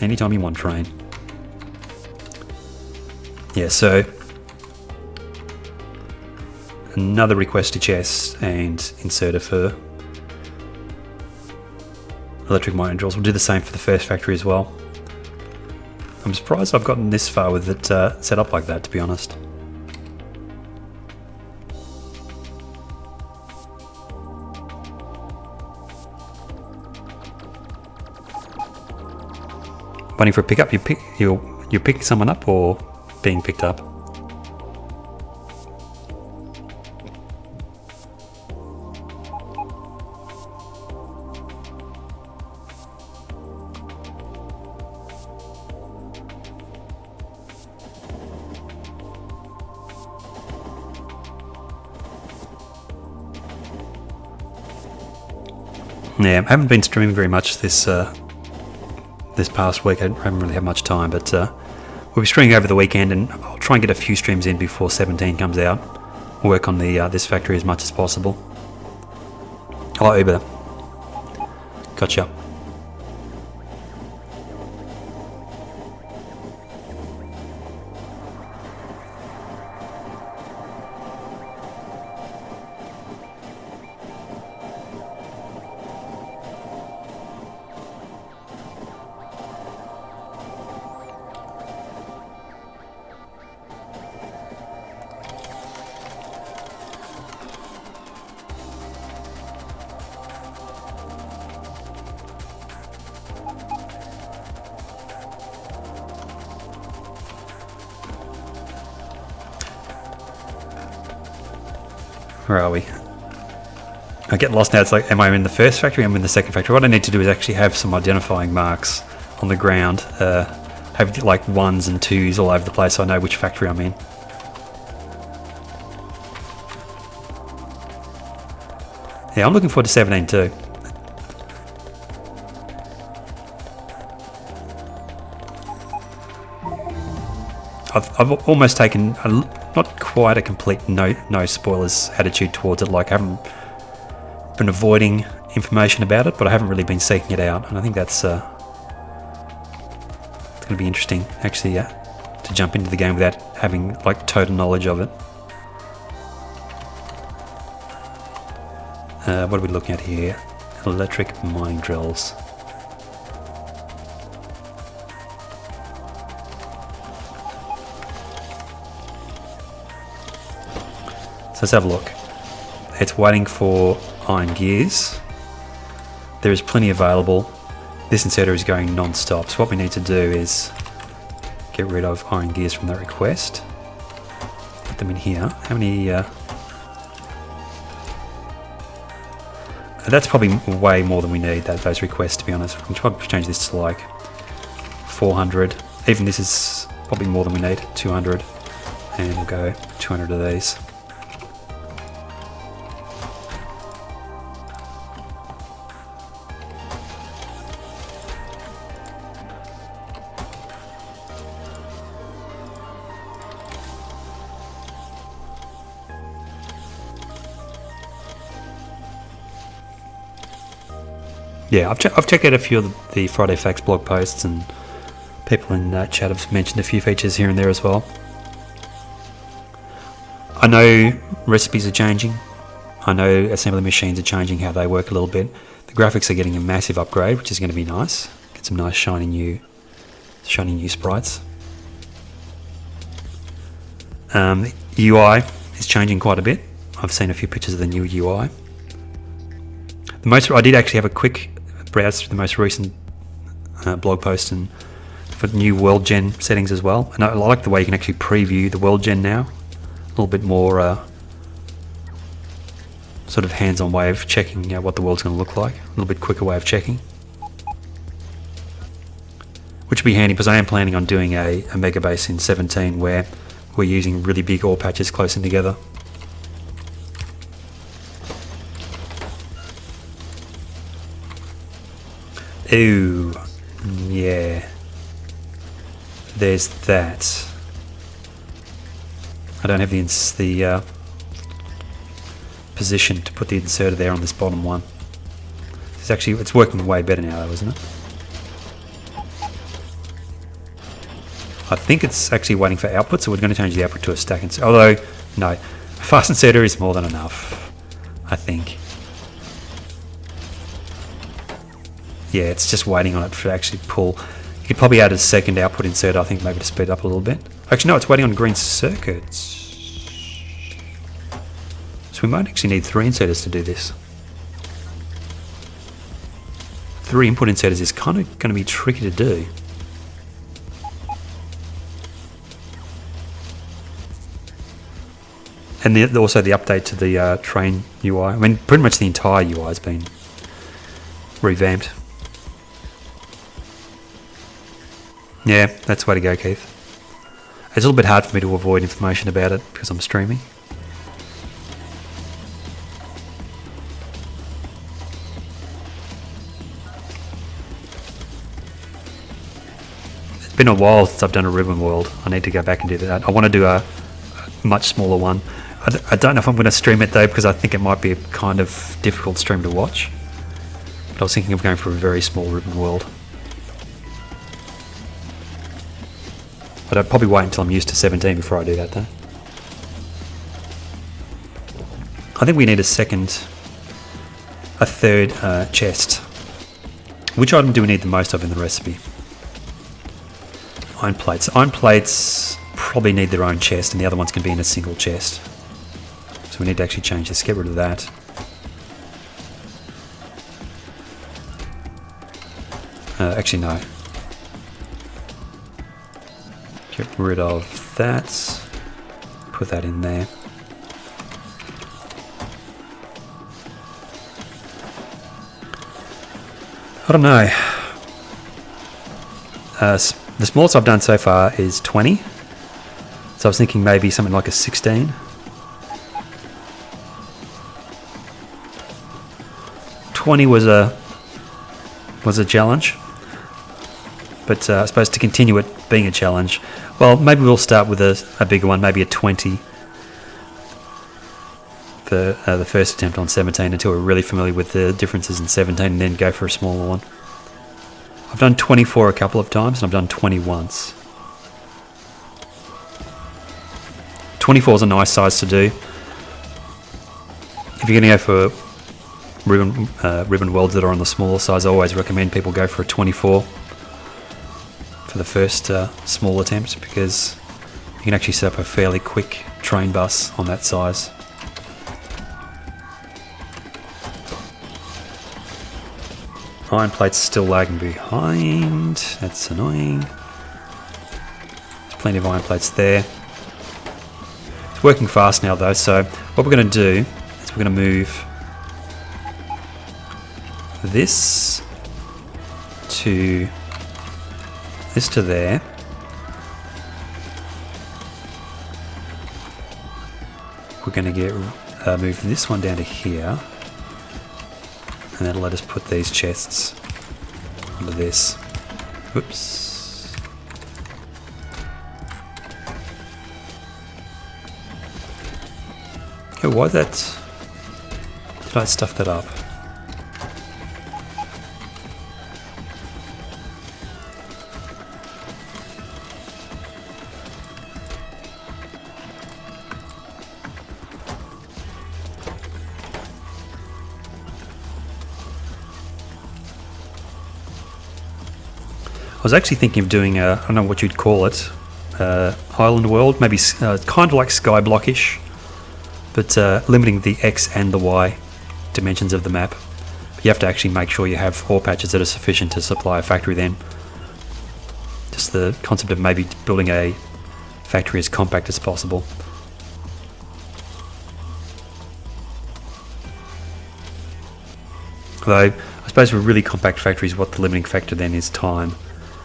Anytime you want, train. Yeah, so another request to chess and inserter for electric mining drills. We'll do the same for the first factory as well. I'm surprised I've gotten this far with it set up like that, to be honest. Waiting for a pickup. You're picking someone up or being picked up? Yeah, I haven't been streaming very much this past week. I haven't really had much time, but we'll be streaming over the weekend, and I'll try and get a few streams in before 17 comes out. Work on the this factory as much as possible. Hello, Uber. Gotcha. Where are we? I get lost now. It's like, am I in the first factory? Am I in the second factory? What I need to do is actually have some identifying marks on the ground. Have like 1s and 2s all over the place so I know which factory I'm in. Yeah, I'm looking forward to 17 too. I've almost taken not quite a complete no spoilers attitude towards it. Like, I haven't been avoiding information about it, but I haven't really been seeking it out, and I think that's it's going to be interesting actually to jump into the game without having like total knowledge of it. What are we looking at here? Electric mining drills. So let's have a look. It's waiting for iron gears. There is plenty available. This inserter is going non-stop. So what we need to do is get rid of iron gears from that request. Put them in here. How many? That's probably way more than we need, those requests, to be honest. We can try to change this to like 400. Even this is probably more than we need, 200. And we'll go 200 of these. Yeah, I've checked out a few of the Friday Facts blog posts, and people in chat have mentioned a few features here and there as well. I know recipes are changing. I know assembly machines are changing how they work a little bit. The graphics are getting a massive upgrade, which is going to be nice. Get some nice shiny new sprites. The UI is changing quite a bit. I've seen a few pictures of the new UI. I did actually have a quick browse through the most recent blog post and for new world gen settings as well. And I like the way you can actually preview the world gen now. A little bit more sort of hands-on way of checking what the world's going to look like. A little bit quicker way of checking. Which will be handy because I am planning on doing a mega base in 17 where we're using really big ore patches close in together. Ooh, yeah. There's that. I don't have the position to put the inserter there on this bottom one. It's working way better now though, isn't it? I think it's actually waiting for output, so we're going to change the output to a stack inserter. Although, no, a fast inserter is more than enough, I think. Yeah, it's just waiting on it to actually pull. You could probably add a second output insert, I think, maybe to speed up a little bit. Actually, no, it's waiting on green circuits. So we might actually need 3 inserters to do this. 3 input inserters is kind of going to be tricky to do. And also the update to the train UI. I mean, pretty much the entire UI has been revamped. Yeah, that's the way to go, Keith. It's a little bit hard for me to avoid information about it because I'm streaming. It's been a while since I've done a Railworld. I need to go back and do that. I want to do a much smaller one. I don't know if I'm going to stream it though, because I think it might be a kind of difficult stream to watch. But I was thinking of going for a very small Railworld. But I'd probably wait until I'm used to 17 before I do that though. I think we need a third chest. Which item do we need the most of in the recipe? Iron plates. Iron plates probably need their own chest, and the other ones can be in a single chest. So we need to actually change this, get rid of that. Actually no. Get rid of that. Put that in there. I don't know. The smallest I've done so far is 20. So I was thinking maybe something like a 16. 20 was a challenge. But I suppose to continue it being a challenge, well, maybe we'll start with a bigger one, maybe a 20 for the first attempt on 17 until we're really familiar with the differences in 17, and then go for a smaller one. I've done 24 a couple of times, and I've done 20 once. 24 is a nice size to do. If you're going to go for ribbon welds that are on the smaller size, I always recommend people go for a 24 for the first small attempt, because you can actually set up a fairly quick train bus on that size. Iron plate's still lagging behind. That's annoying. There's plenty of iron plates there. It's working fast now though, so what we're going to do is we're going to move this to there. We're going to move this one down to here, and that'll let us put these chests under this. Whoops. Oh, why that? Did I stuff that up? I was actually thinking of doing I don't know what you'd call it, Island World, maybe kind of like Skyblock-ish, but limiting the X and the Y dimensions of the map. But you have to actually make sure you have ore patches that are sufficient to supply a factory then. Just the concept of maybe building a factory as compact as possible. Although, I suppose with really compact factories, what the limiting factor then is time.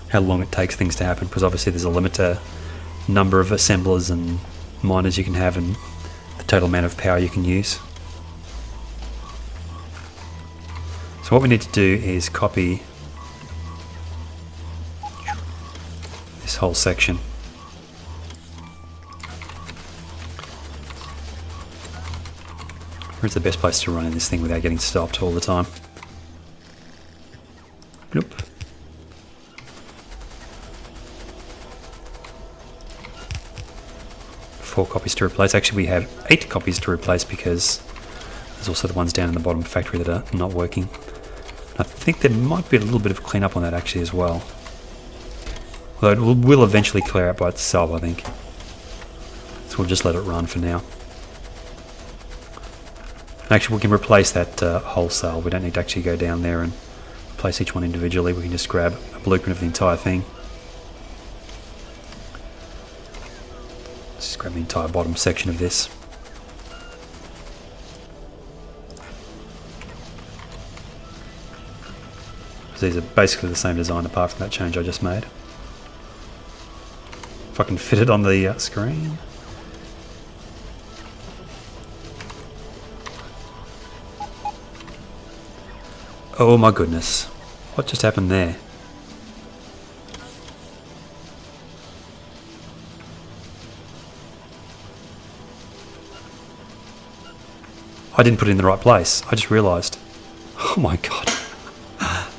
How long it takes things to happen, because obviously there's a limit to number of assemblers and miners you can have, and the total amount of power you can use. So what we need to do is copy this whole section. Where's the best place to run in this thing without getting stopped all the time? Nope. 4 copies to replace. Actually, we have 8 copies to replace, because there's also the ones down in the bottom factory that are not working. I think there might be a little bit of cleanup on that actually as well. Although it will eventually clear out by itself, I think. So we'll just let it run for now. And actually, we can replace that wholesale. We don't need to actually go down there and replace each one individually. We can just grab a blueprint of the entire thing. Just grab the entire bottom section of this. these are basically the same design apart from that change I just made. If I can fit it on the screen. Oh my goodness. What just happened there? I didn't put it in the right place. I just realised. Oh my god.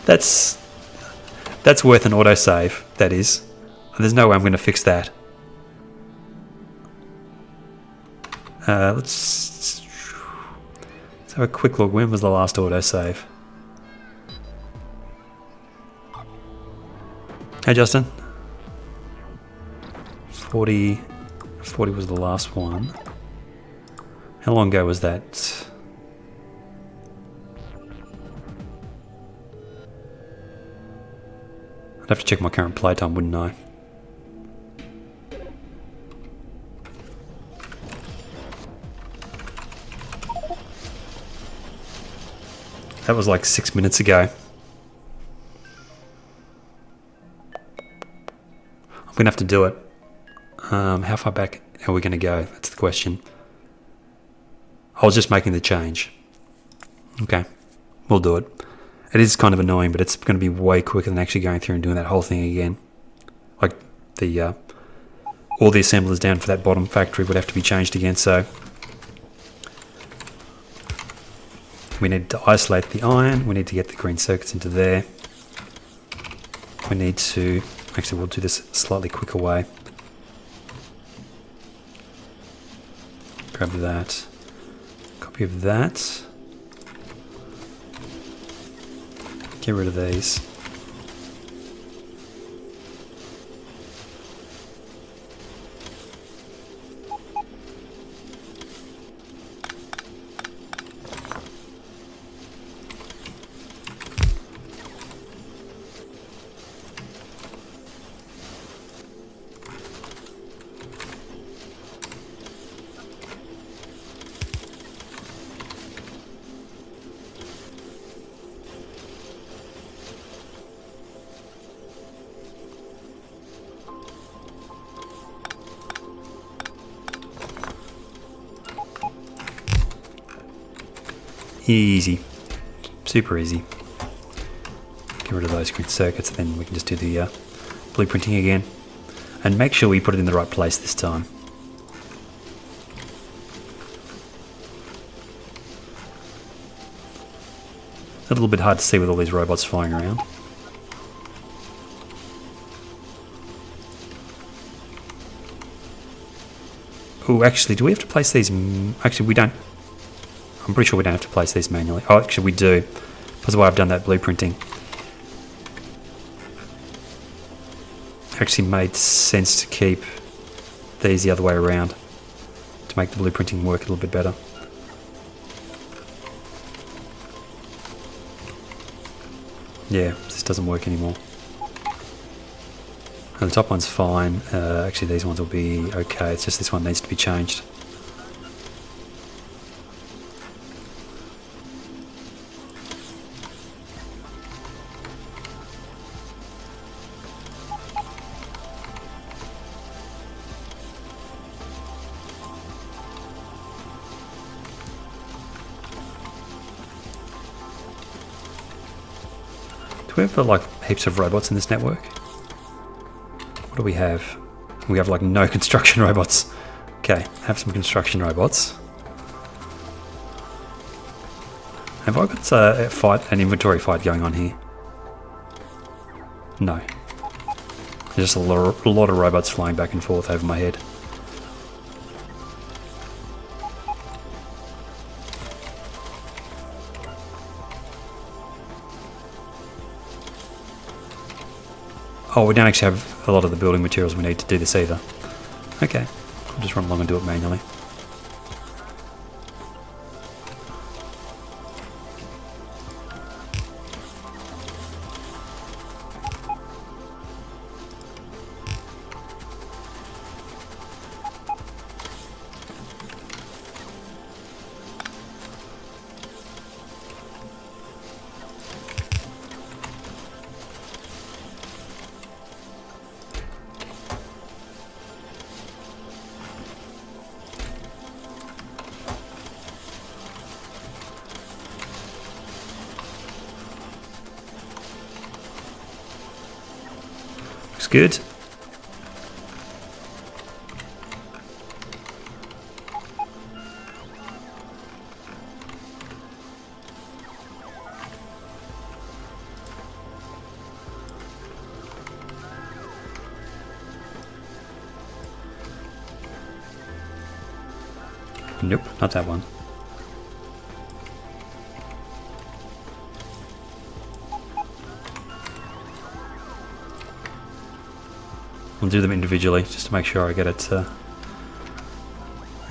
That's worth an autosave, that is. There's no way I'm going to fix that. Let's have a quick look. When was the last autosave? Hey Justin. 40 was the last one. How long ago was that? I'd have to check my current playtime, wouldn't I? That was like 6 minutes ago. I'm gonna have to do it. How far back are we gonna go? That's the question. I was just making the change. Okay, we'll do it. It is kind of annoying, but it's going to be way quicker than actually going through and doing that whole thing again. Like the all the assemblers down for that bottom factory would have to be changed again. So we need to isolate the iron. We need to get the green circuits into there. We need to actually we'll do this a slightly quicker way. Grab that. Copy of that. Get rid of these. Easy. Super easy. Get rid of those grid circuits, then we can just do the blueprinting again. And make sure we put it in the right place this time. It's a little bit hard to see with all these robots flying around. Oh, actually, do we have to place these? Actually, we don't. I'm pretty sure we don't have to place these manually. Oh, actually we do. That's why I've done that blueprinting. Actually made sense to keep these the other way around to make the blueprinting work a little bit better. Yeah, this doesn't work anymore. And the top one's fine. Actually these ones will be okay. It's just this one needs to be changed. We have like heaps of robots in this network. What do we have? We have like no construction robots. Okay, have some construction robots. Have I got a fight, an inventory fight going on here? No. There's just a lot of robots flying back and forth over my head. Oh, we don't actually have a lot of the building materials we need to do this either. Okay, I'll just run along and do it manually. Looks good. Nope, not that one. I'll do them individually just to make sure I get it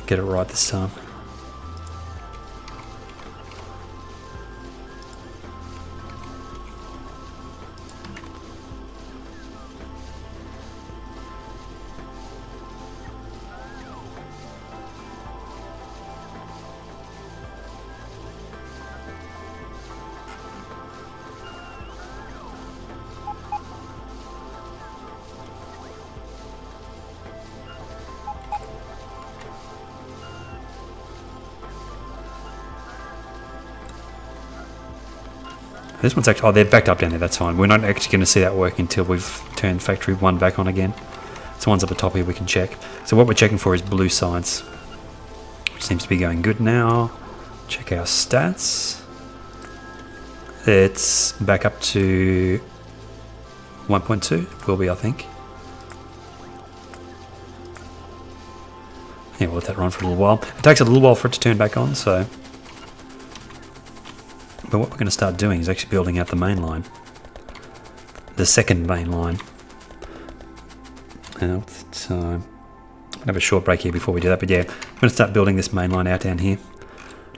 right this time. This one's actually, oh, they're backed up down there, that's fine. We're not actually going to see that work until we've turned factory 1 back on again. So one's at the top here we can check. So what we're checking for is blue sides, which seems to be going good now. Check our stats. It's back up to 1.2, will be, I think. Yeah, we'll let that run for a little while. It takes a little while for it to turn back on, so... But what we're going to start doing is actually building out the main line. The second main line. And so I'm going to have a short break here before we do that. But yeah, I'm going to start building this main line out down here.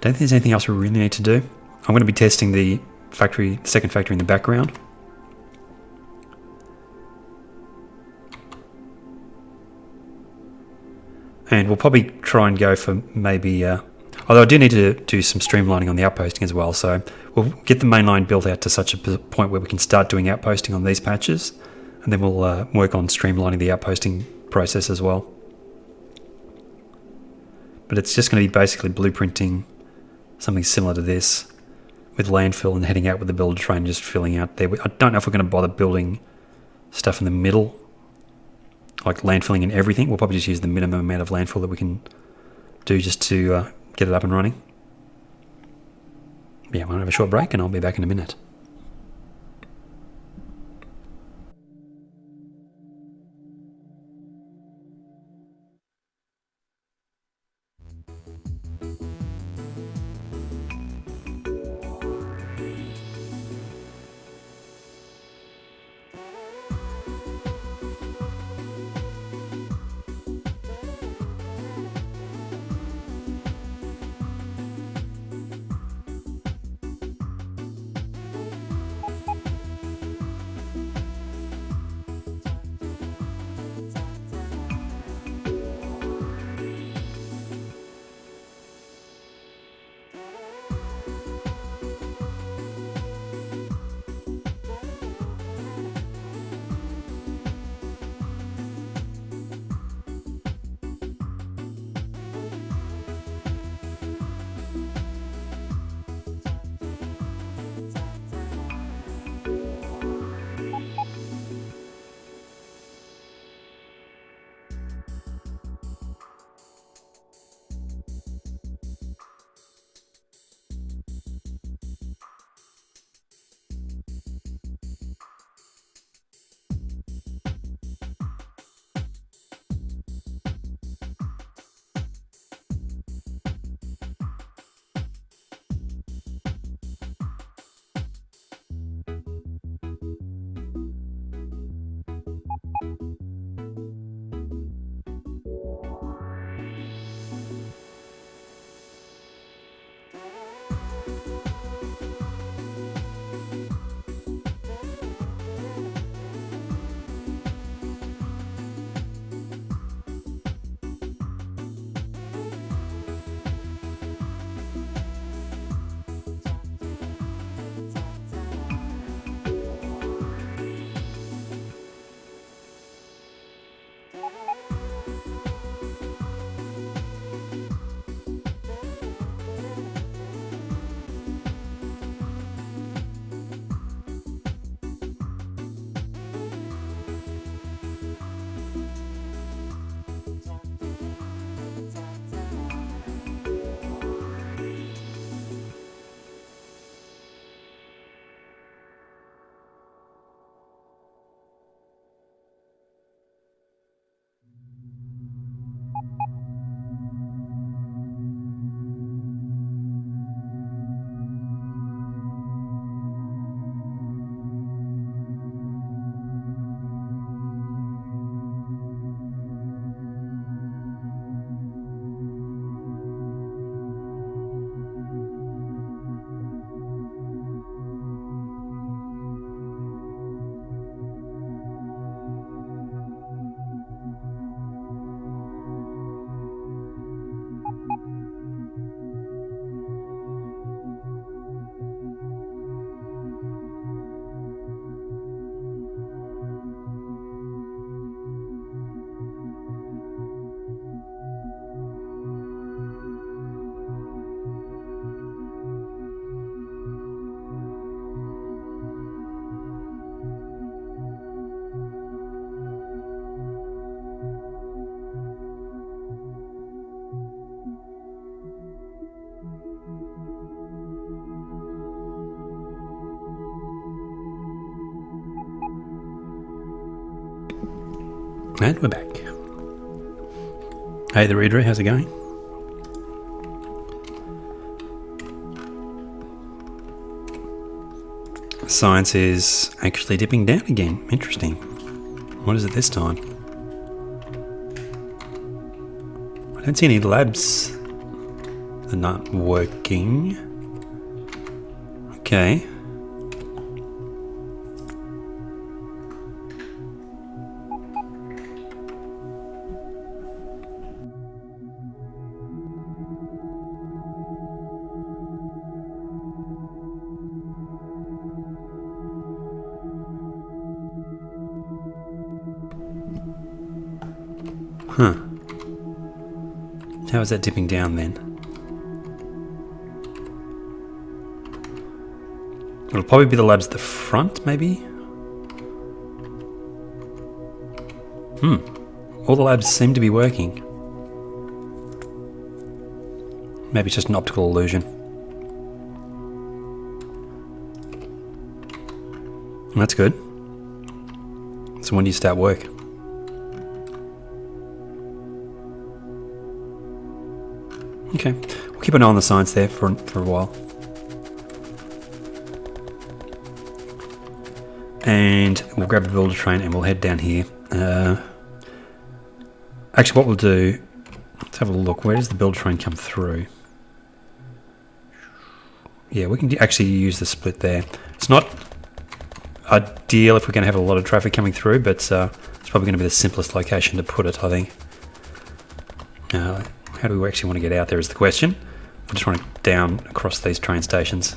Don't think there's anything else we really need to do. I'm going to be testing the second factory in the background. And we'll probably try and go for maybe... although I do need to do some streamlining on the outposting as well, so we'll get the main line built out to such a point where we can start doing outposting on these patches, and then we'll work on streamlining the outposting process as well. But it's just going to be basically blueprinting something similar to this, with landfill and heading out with the builder train just filling out there. I don't know if we're going to bother building stuff in the middle, like landfilling and everything. We'll probably just use the minimum amount of landfill that we can do just to... get it up and running. Yeah, I'm going to have a short break and I'll be back in a minute. And we're back. Hey there, Idri, how's it going? Science is actually dipping down again. Interesting. What is it this time? I don't see any labs that are not working. Okay. Huh. How is that dipping down then? It'll probably be the labs at the front, maybe? All the labs seem to be working. Maybe it's just an optical illusion. That's good. So when do you start work? Okay, we'll keep an eye on the science there for a while. And we'll grab the builder train and we'll head down here. Actually, what we'll do, let's have a look. Where does the builder train come through? Yeah, we can actually use the split there. It's not ideal if we're going to have a lot of traffic coming through, but it's probably going to be the simplest location to put it, I think. How do we actually want to get out there is the question. I just want to down across these train stations.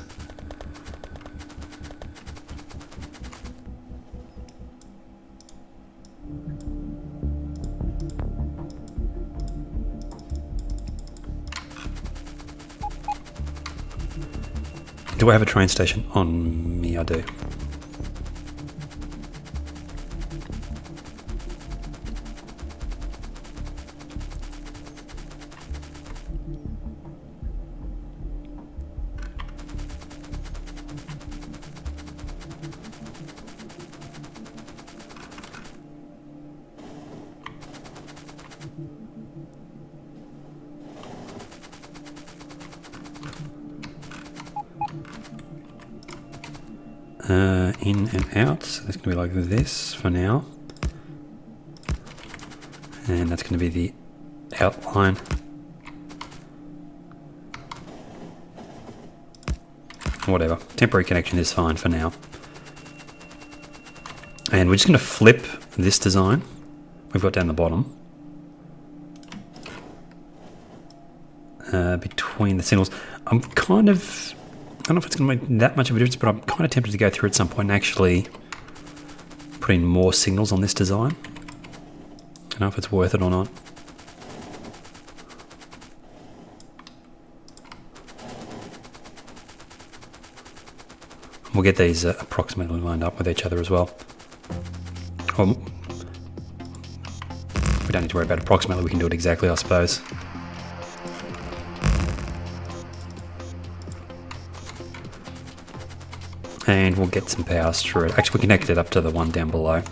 Do I have a train station on me? I do. In and out, so that's going to be like this for now. And that's going to be the outline. Whatever, temporary connection is fine for now. And we're just going to flip this design we've got down the bottom between the signals. I'm kind of, I don't know if it's going to make that much of a difference, but I'm kind of tempted to go through at some point and actually put in more signals on this design. I don't know if it's worth it or not. We'll get these approximately lined up with each other as well. We don't need to worry about approximately, we can do it exactly, I suppose. And we'll get some power through it. Actually, we connect it up to the one down below.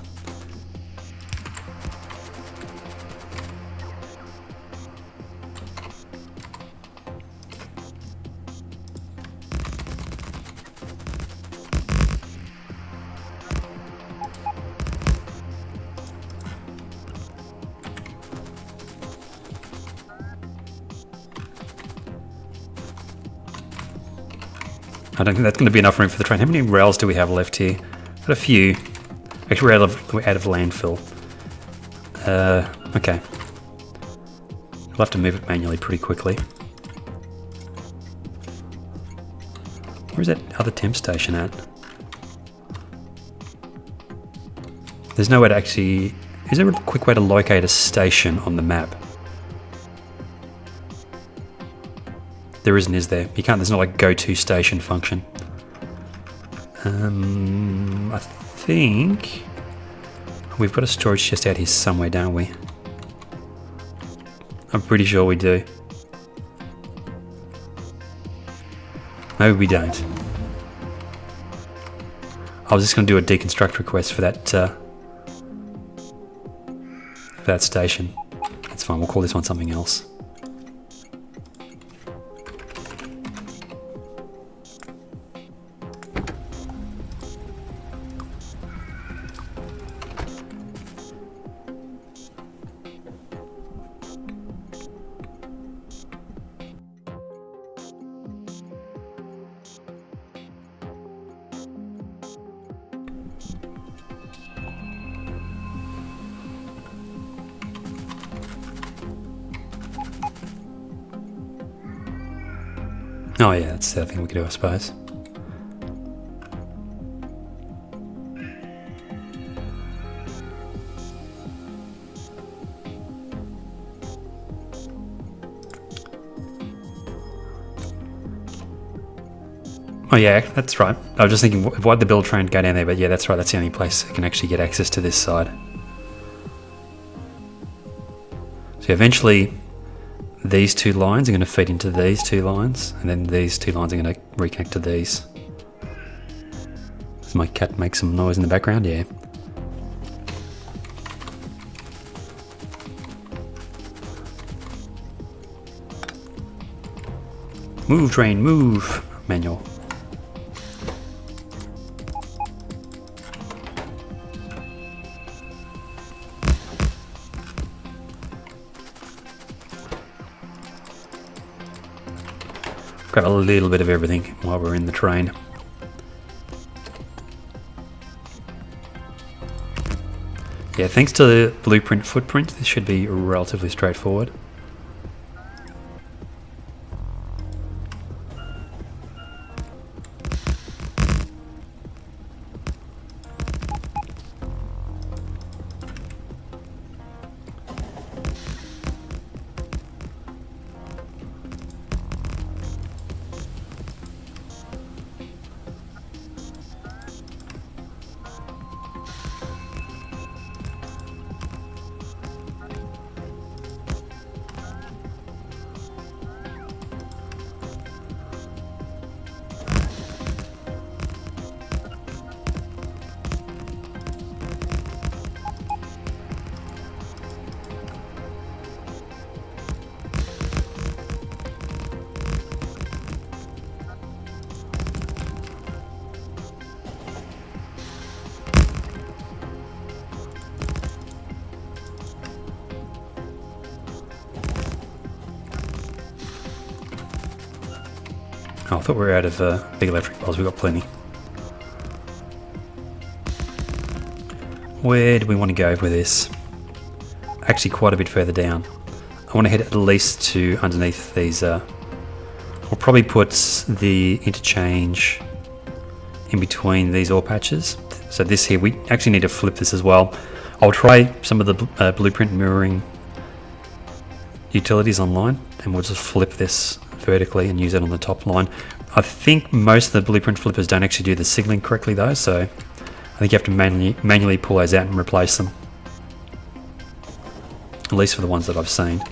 I don't think that's going to be enough room for the train. How many rails do we have left here? Got a few. Actually, we're out of landfill. Okay. We'll have to move it manually pretty quickly. Where's that other temp station at? There's no way to actually... Is there a quick way to locate a station on the map? There isn't, is there? You can't, there's not like go-to station function. I think we've got a storage chest out here somewhere, don't we? I'm pretty sure we do. Maybe we don't. I was just going to do a deconstruct request for that for that station. That's fine, we'll call this one something else. Oh yeah, that's the other thing we could do, I suppose. Oh yeah, that's right. I was just thinking, why'd the build train go down there? But yeah, that's right, that's the only place I can actually get access to this side. So eventually, these two lines are going to feed into these two lines, and then these two lines are going to reconnect to these. Does my cat make some noise in the background? Yeah. Move, train, move! Manual. Grab a little bit of everything while we're in the train. Yeah, thanks to the blueprint footprint, this should be relatively straightforward. Oh, I thought we were out of big electric poles, we've got plenty. Where do we want to go with this? Actually quite a bit further down. I want to head at least to underneath these, we'll probably put the interchange in between these ore patches. So this here, we actually need to flip this as well. I'll try some of the blueprint mirroring utilities online, and we'll just flip this vertically and use it on the top line. I think most of the blueprint flippers don't actually do the signaling correctly though, so I think you have to manually pull those out and replace them. At least for the ones that I've seen.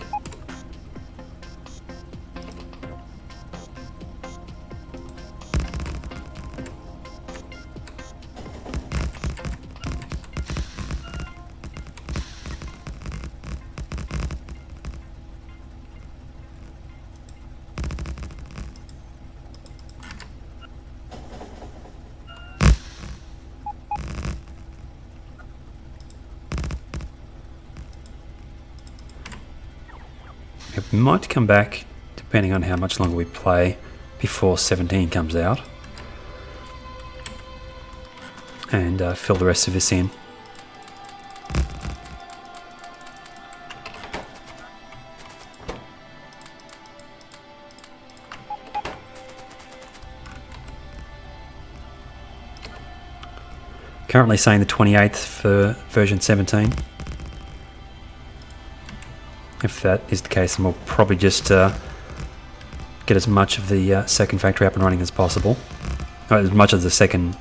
We might come back, depending on how much longer we play, before 17 comes out, and fill the rest of this in. Currently saying the 28th for version 17. If that is the case, then we'll probably just get as much of the second factory up and running as possible. As much of the second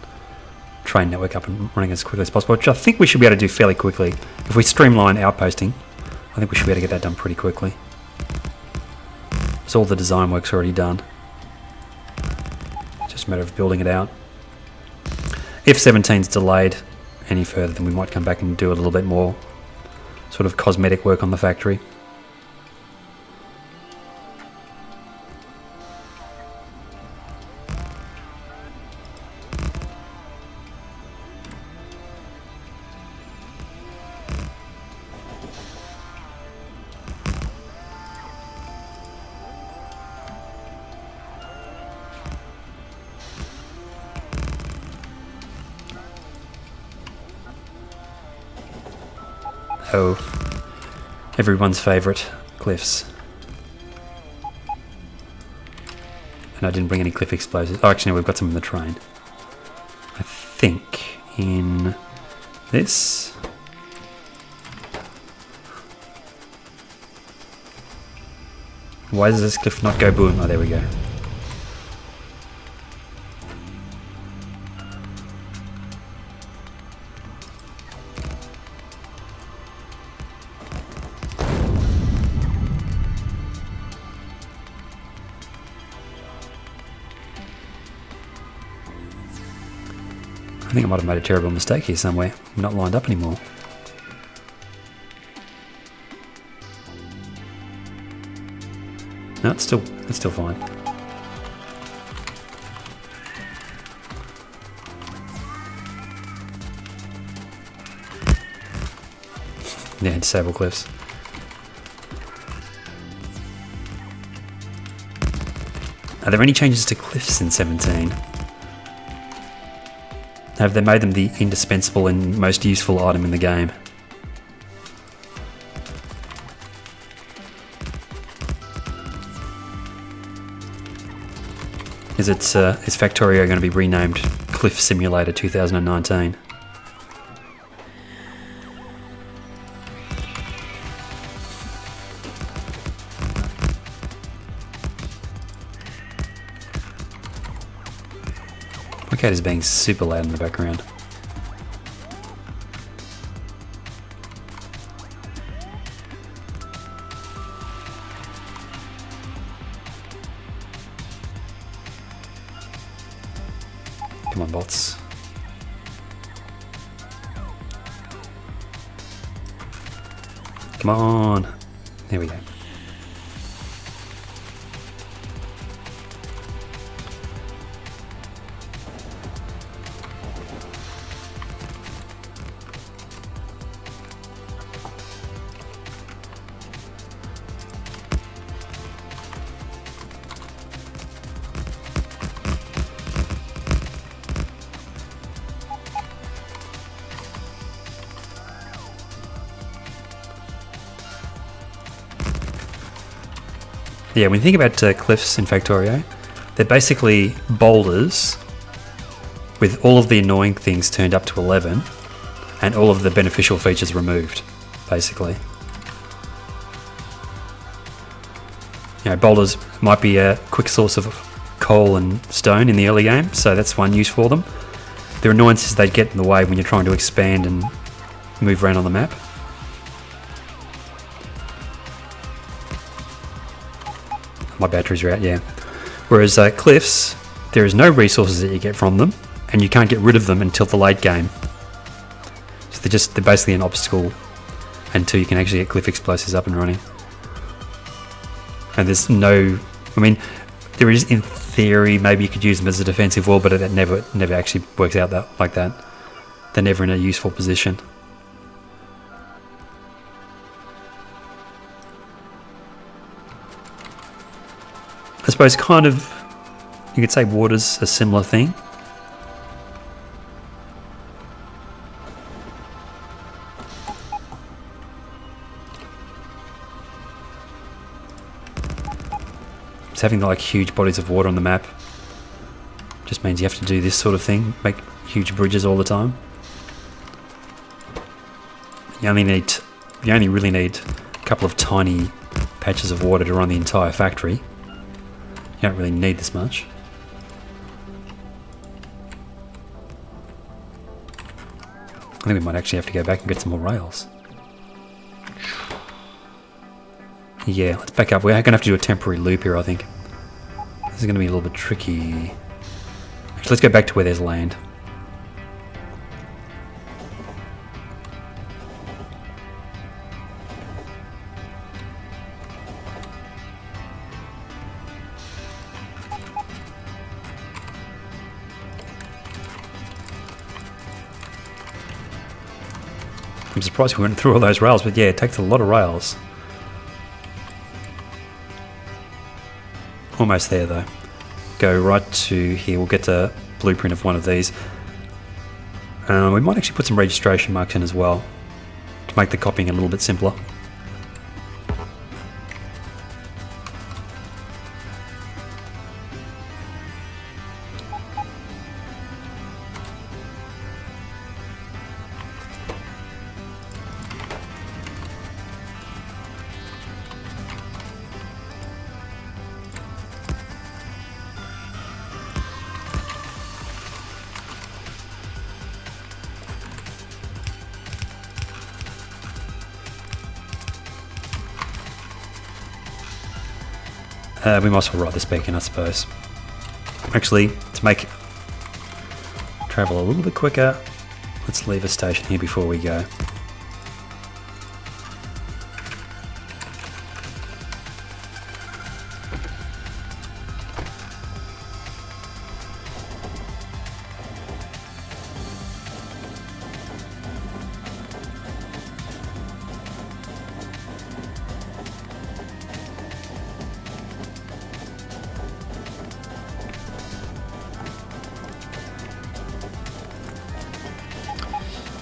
train network up and running as quickly as possible, which I think we should be able to do fairly quickly. If we streamline outposting, I think we should be able to get that done pretty quickly. So all the design work's already done. It's just a matter of building it out. If 17's delayed any further, then we might come back and do a little bit more sort of cosmetic work on the factory. Oh, everyone's favourite, cliffs. And I didn't bring any cliff explosives. Oh, actually no, we've got some in the train. I think in this. Why does this cliff not go boom? Oh, there we go. I think I might have made a terrible mistake here somewhere. I'm not lined up anymore. No, it's still fine. Yeah, disable cliffs. Are there any changes to cliffs in 17? Have they made them the indispensable and most useful item in the game? Is Factorio going to be renamed Cliff Simulator 2019? My cat is being super loud in the background. Come on, bots. Come on. There we go. Yeah, when you think about cliffs in Factorio, they're basically boulders with all of the annoying things turned up to 11 and all of the beneficial features removed, basically. You know, boulders might be a quick source of coal and stone in the early game, so that's one use for them. Their annoyances they get in the way when you're trying to expand and move around on the map. My batteries are out, yeah. Whereas cliffs, there is no resources that you get from them, and you can't get rid of them until the late game. So they're basically an obstacle until you can actually get cliff explosives up and running. And there's no, I mean, there is in theory maybe you could use them as a defensive wall, but it never actually works out like that. They're never in a useful position. I suppose kind of, you could say water's a similar thing. Just having like huge bodies of water on the map just means you have to do this sort of thing, make huge bridges all the time. You only really need a couple of tiny patches of water to run the entire factory. You don't really need this much. I think we might actually have to go back and get some more rails. Yeah, let's back up. We're going to have to do a temporary loop here, I think. This is going to be a little bit tricky. Actually, let's go back to where there's land. I'm surprised we went through all those rails, but yeah, it takes a lot of rails. Almost there though. Go right to here, we'll get a blueprint of one of these. We might actually put some registration marks in as well to make the copying a little bit simpler. We might as well write this beacon, I suppose. Actually, to make travel a little bit quicker, let's leave a station here before we go.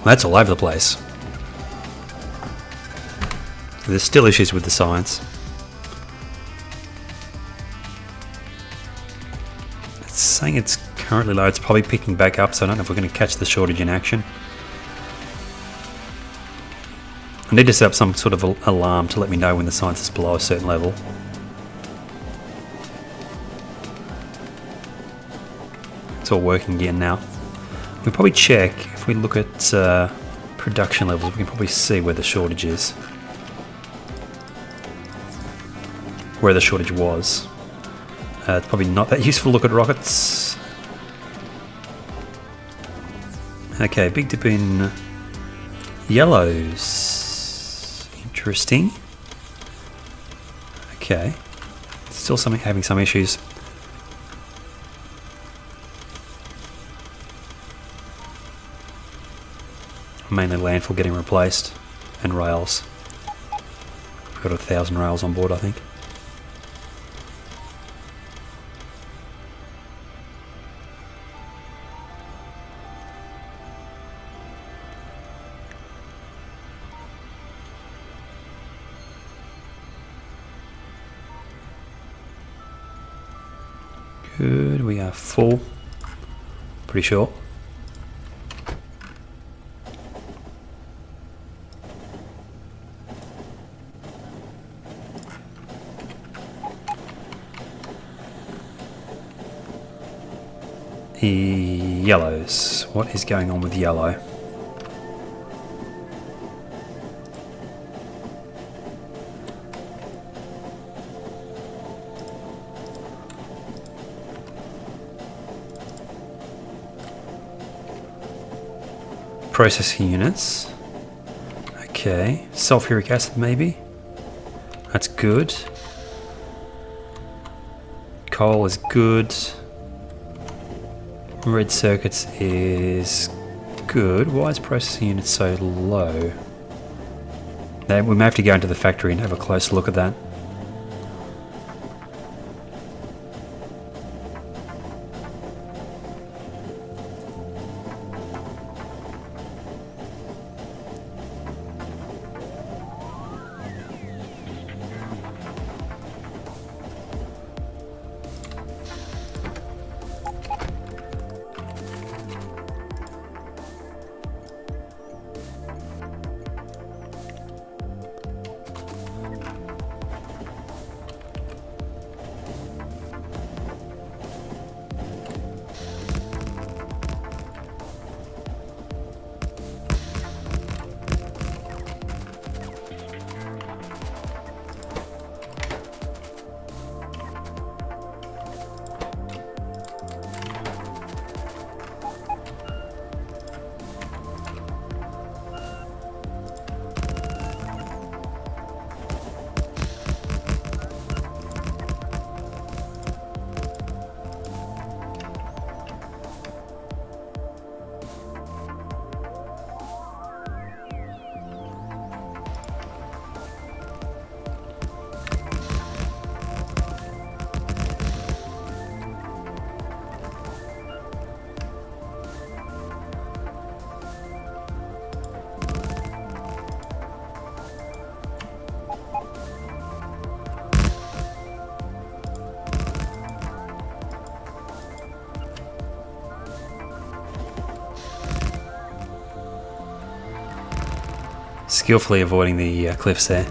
That's all over the place. There's still issues with the science. It's saying it's currently low. It's probably picking back up, so I don't know if we're going to catch the shortage in action. I need to set up some sort of alarm to let me know when the science is below a certain level. It's all working again now. We'll probably check, if we look at production levels, we can probably see where the shortage is. Where the shortage was. It's probably not that useful to look at rockets. Okay, big dip in yellows. Interesting. Okay. Still having some issues. Mainly landfill getting replaced and rails. We've got 1,000 rails on board, I think. Good, we are full. Pretty sure. Yellows. What is going on with yellow? Processing units. Okay. Sulfuric acid maybe. That's good. Coal is good. Red circuits is good. Why is processing unit so low? Now, we may have to go into the factory and have a close look at that. Skillfully avoiding the cliffs there.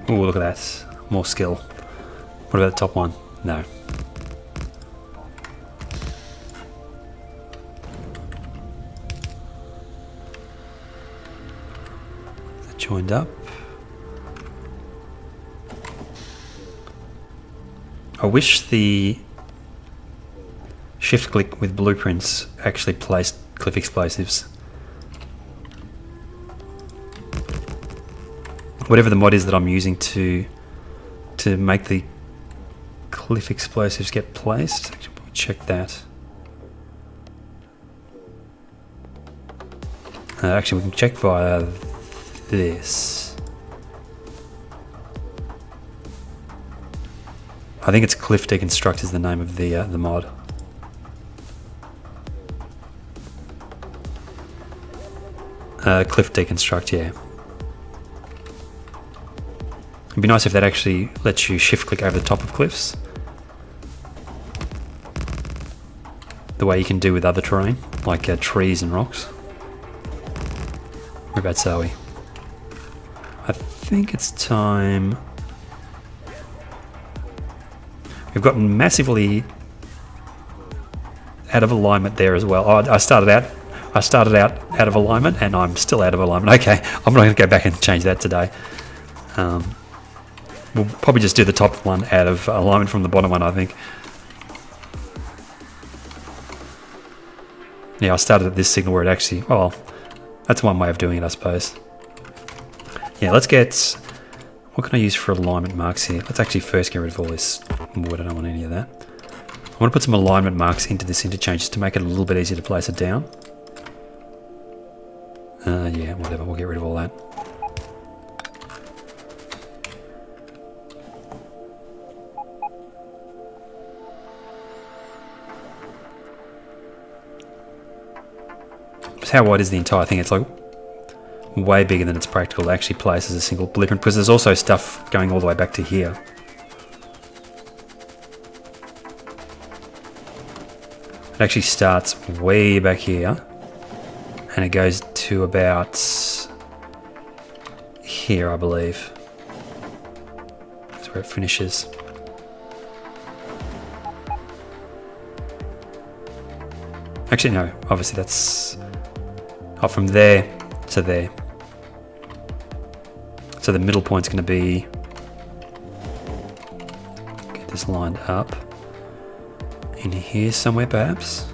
Oh, look at that. More skill. What about the top one? No. That joined up. I wish the shift click with blueprints actually placed cliff explosives. Whatever the mod is that I'm using to make the cliff explosives get placed. Actually, check that. Actually, we can check via this. I think it's Cliff Deconstruct is the name of the mod. Cliff Deconstruct, yeah. It'd be nice if that actually lets you shift click over the top of cliffs. The way you can do with other terrain, like trees and rocks. Whereabouts are we? I think it's time. We've gotten massively out of alignment there as well. Oh, I started out out of alignment, and I'm still out of alignment. Okay, I'm not going to go back and change that today. We'll probably just do the top one out of alignment from the bottom one, I think. Yeah, I started at this signal where it actually... Well, that's one way of doing it, I suppose. Yeah, let's get... What can I use for alignment marks here? Let's actually first get rid of all this wood. I don't want any of that. I want to put some alignment marks into this interchange just to make it a little bit easier to place it down. Yeah, whatever. We'll get rid of all that. How wide is the entire thing? It's like way bigger than it's practical to actually place as a single blueprint, because there's also stuff going all the way back to here. It actually starts way back here and it goes to about here, I believe. That's where it finishes. Actually, no, obviously that's from there to there. So the middle point's going to be, get this lined up in here somewhere perhaps.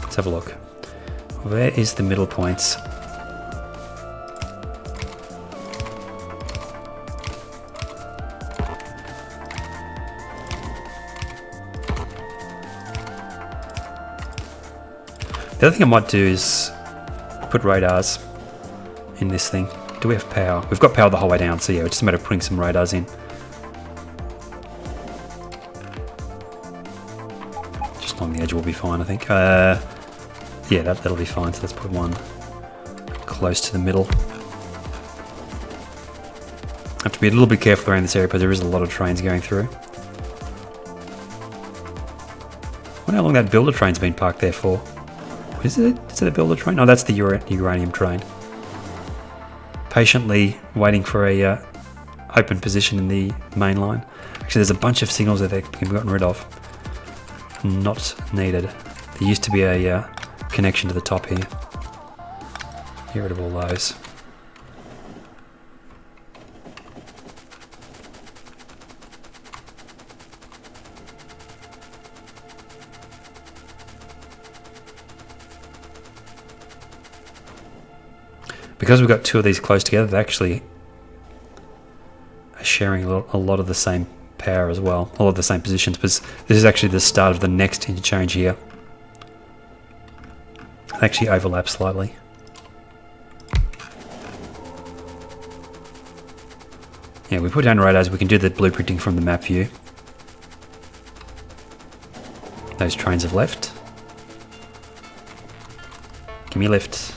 Let's have a look. Where is the middle points? The other thing I might do is put radars in this thing. Do we have power? We've got power the whole way down, so yeah, it's just a matter of putting some radars in. Just along the edge will be fine, I think. Yeah, that'll be fine. So let's put one close to the middle. Have to be a little bit careful around this area because there is a lot of trains going through. I wonder how long that builder train's been parked there for. What is it? Is it a builder train? Oh, that's the uranium train. Patiently waiting for a open position in the main line. Actually, there's a bunch of signals that they've gotten rid of. Not needed. There used to be a connection to the top here. Get rid of all those. Because we've got two of these close together, they actually are sharing a lot of the same power as well, a lot of the same positions, because this is actually the start of the next interchange here. They actually overlap slightly. Yeah, we put down radars, we can do the blueprinting from the map view. Those trains have left. Give me a lift.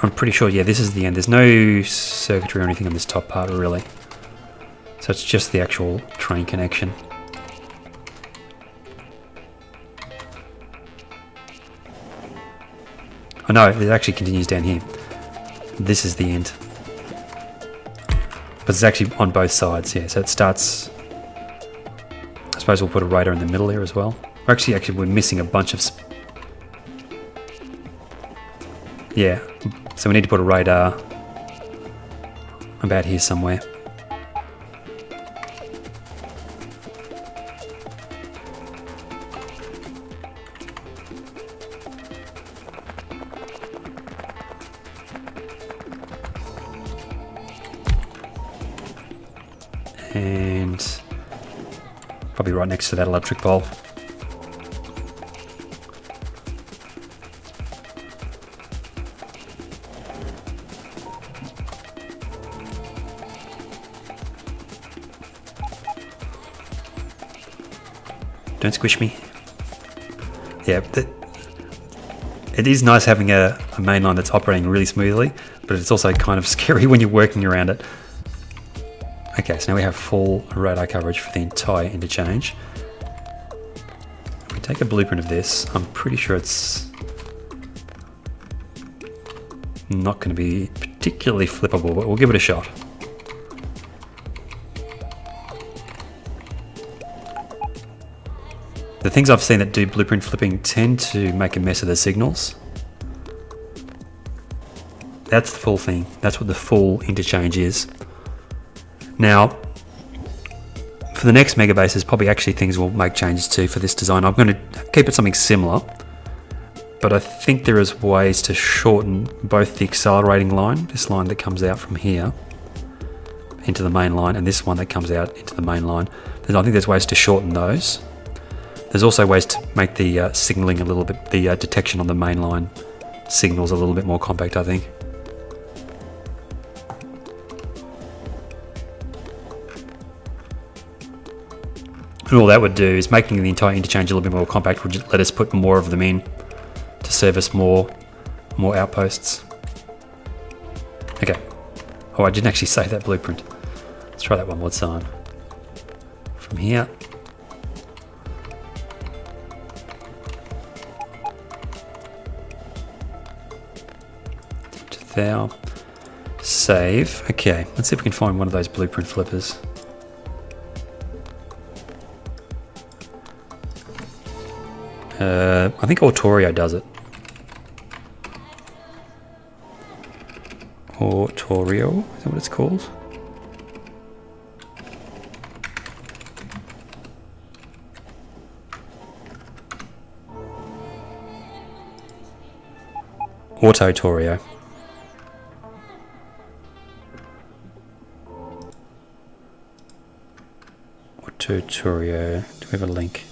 I'm pretty sure, yeah, this is the end. There's no circuitry or anything on this top part, really. So it's just the actual train connection. Oh no, it actually continues down here. This is the end. But it's actually on both sides, yeah. So it starts... I suppose we'll put a radar in the middle here as well. We're missing a bunch of... Yeah, so we need to put a radar about here somewhere. And probably right next to that electric pole. Don't squish me. Yeah, it is nice having a main line that's operating really smoothly, but it's also kind of scary when you're working around it. Okay, so now we have full radar coverage for the entire interchange. If we take a blueprint of this, I'm pretty sure it's not going to be particularly flippable, but we'll give it a shot. The things I've seen that do blueprint flipping tend to make a mess of the signals. That's the full thing. That's what the full interchange is. Now, for the next mega base, there's probably actually things we'll make changes to for this design. I'm going to keep it something similar, but I think there is ways to shorten both the accelerating line, this line that comes out from here into the main line, and this one that comes out into the main line. I think there's ways to shorten those. There's also ways to make the signaling a little bit, the detection on the main line signals a little bit more compact, I think. And all that would do is making the entire interchange a little bit more compact would just let us put more of them in to service more outposts. Okay. Oh, I didn't actually save that blueprint. Let's try that one more time. From here. To there. Save. Okay, let's see if we can find one of those blueprint flippers. I think Factorio does it. Factorio, is that what it's called? Factorio. Factorio. Do we have a link?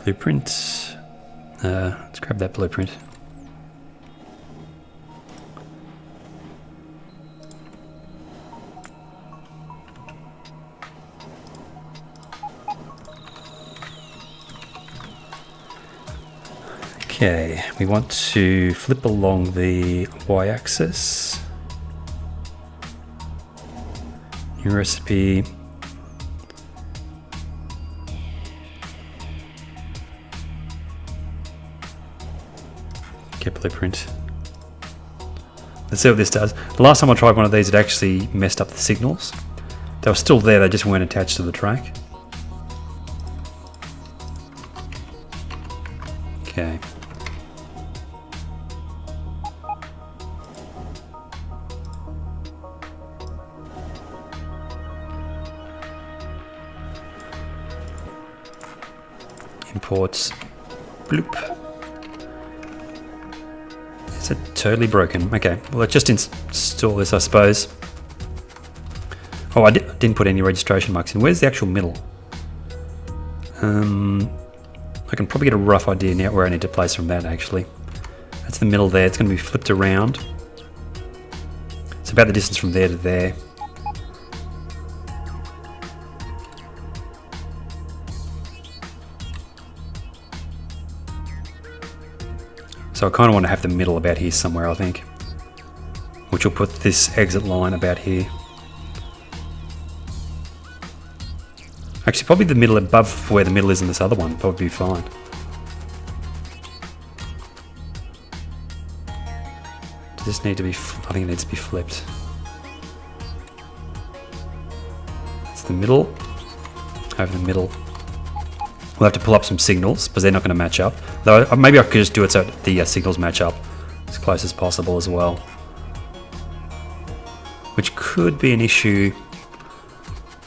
Blueprint. Let's grab that blueprint. Okay, we want to flip along the y-axis. New recipe. Get blueprint. Let's see what this does. The last time I tried one of these, it actually messed up the signals. They were still there, they just weren't attached to the track. Okay. Imports. Bloop. it totally broken? Okay, well, let's just install this, I suppose. Oh, I didn't put any registration marks in. Where's the actual middle? I can probably get a rough idea now where I need to place from that, actually. That's the middle there. It's going to be flipped around. It's about the distance from there to there. So I kind of want to have the middle about here somewhere, I think. Which will put this exit line about here. Actually, probably the middle above where the middle is in this other one. Probably be fine. Does this need to be... I think it needs to be flipped. It's the middle. Over the middle. We'll have to pull up some signals because they're not going to match up. Though maybe I could just do it so the signals match up as close as possible as well. Which could be an issue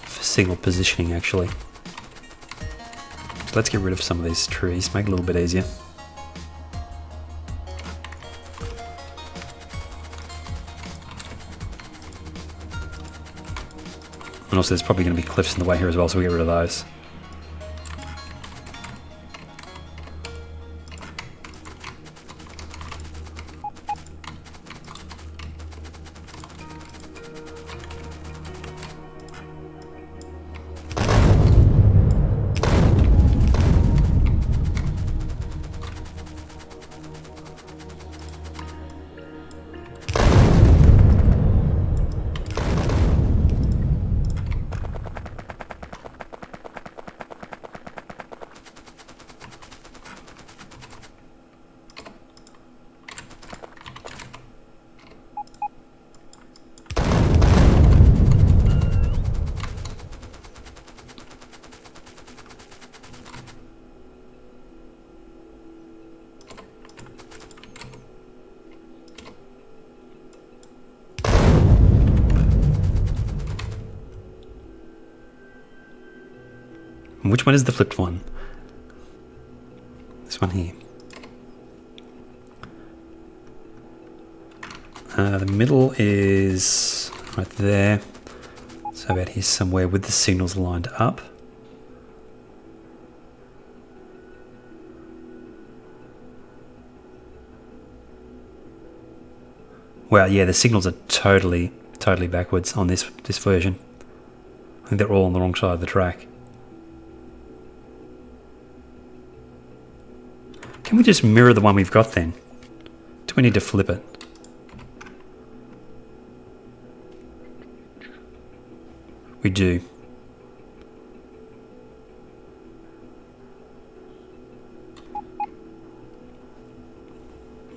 for signal positioning, actually. So let's get rid of some of these trees, make it a little bit easier. And also there's probably going to be cliffs in the way here as well, so we'll get rid of those. Which one is the flipped one? This one here. The middle is right there. So about here somewhere with the signals lined up. Well, yeah, the signals are totally backwards on this version. I think they're all on the wrong side of the track. Can we just mirror the one we've got then? Do we need to flip it? We do.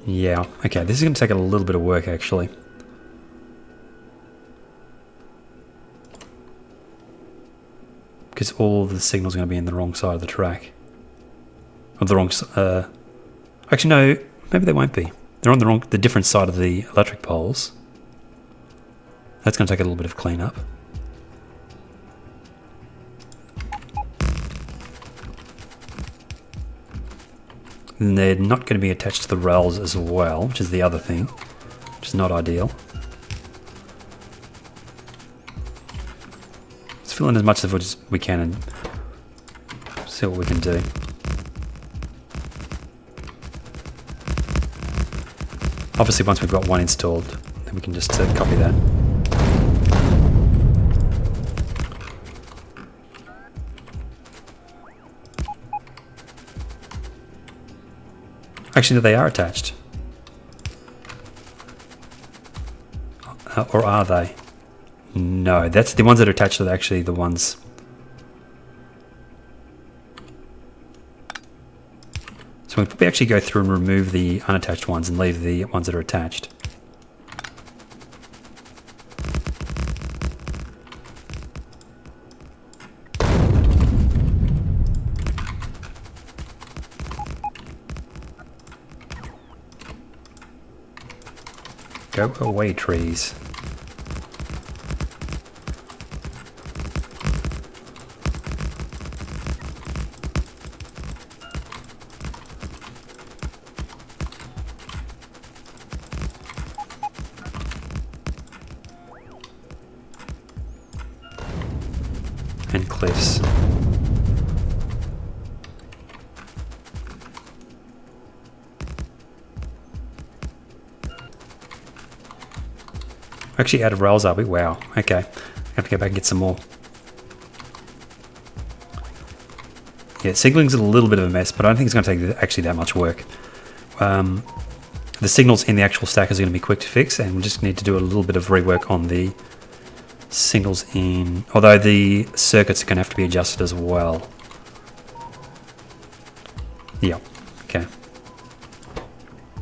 Yeah, okay, this is going to take a little bit of work actually. Because all of the signals are going to be in the wrong side of the track. Or the wrong actually, no, maybe they won't be. They're on the different side of the electric poles. That's going to take a little bit of cleanup. And they're not going to be attached to the rails as well, which is the other thing, which is not ideal. Let's fill in as much of it as we can and see what we can do. Obviously, once we've got one installed, then we can just copy that. Actually, no, they are attached. Or are they? No, that's the ones that are attached are actually the ones. So we'll probably actually go through and remove the unattached ones and leave the ones that are attached. Go away, trees. and cliffs. We're actually out of rails, are we? Wow. Okay. I have to go back and get some more. Yeah, signaling's a little bit of a mess, but I don't think it's going to take actually that much work. The signals in the actual stack is going to be quick to fix, and we just need to do a little bit of rework on the signals in... Although the circuits are going to have to be adjusted as well. Yeah, okay.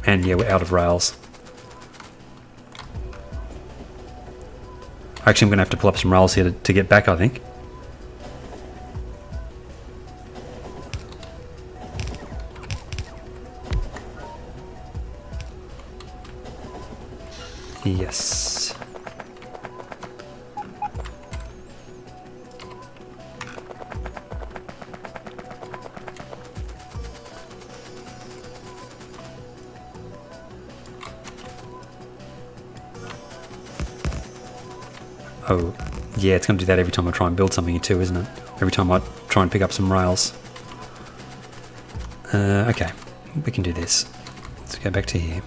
And yeah, we're out of rails. Actually, I'm going to have to pull up some rails here to get back, I think. Yes. Oh, yeah, it's going to do that every time I try and build something here too, isn't it? Every time I try and pick up some rails. Okay, we can do this. Let's go back to here.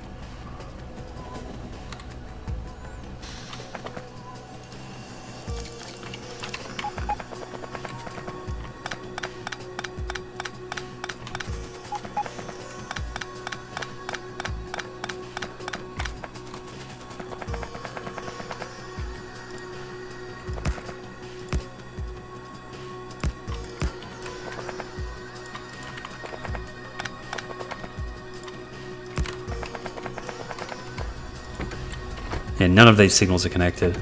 Yeah, none of these signals are connected.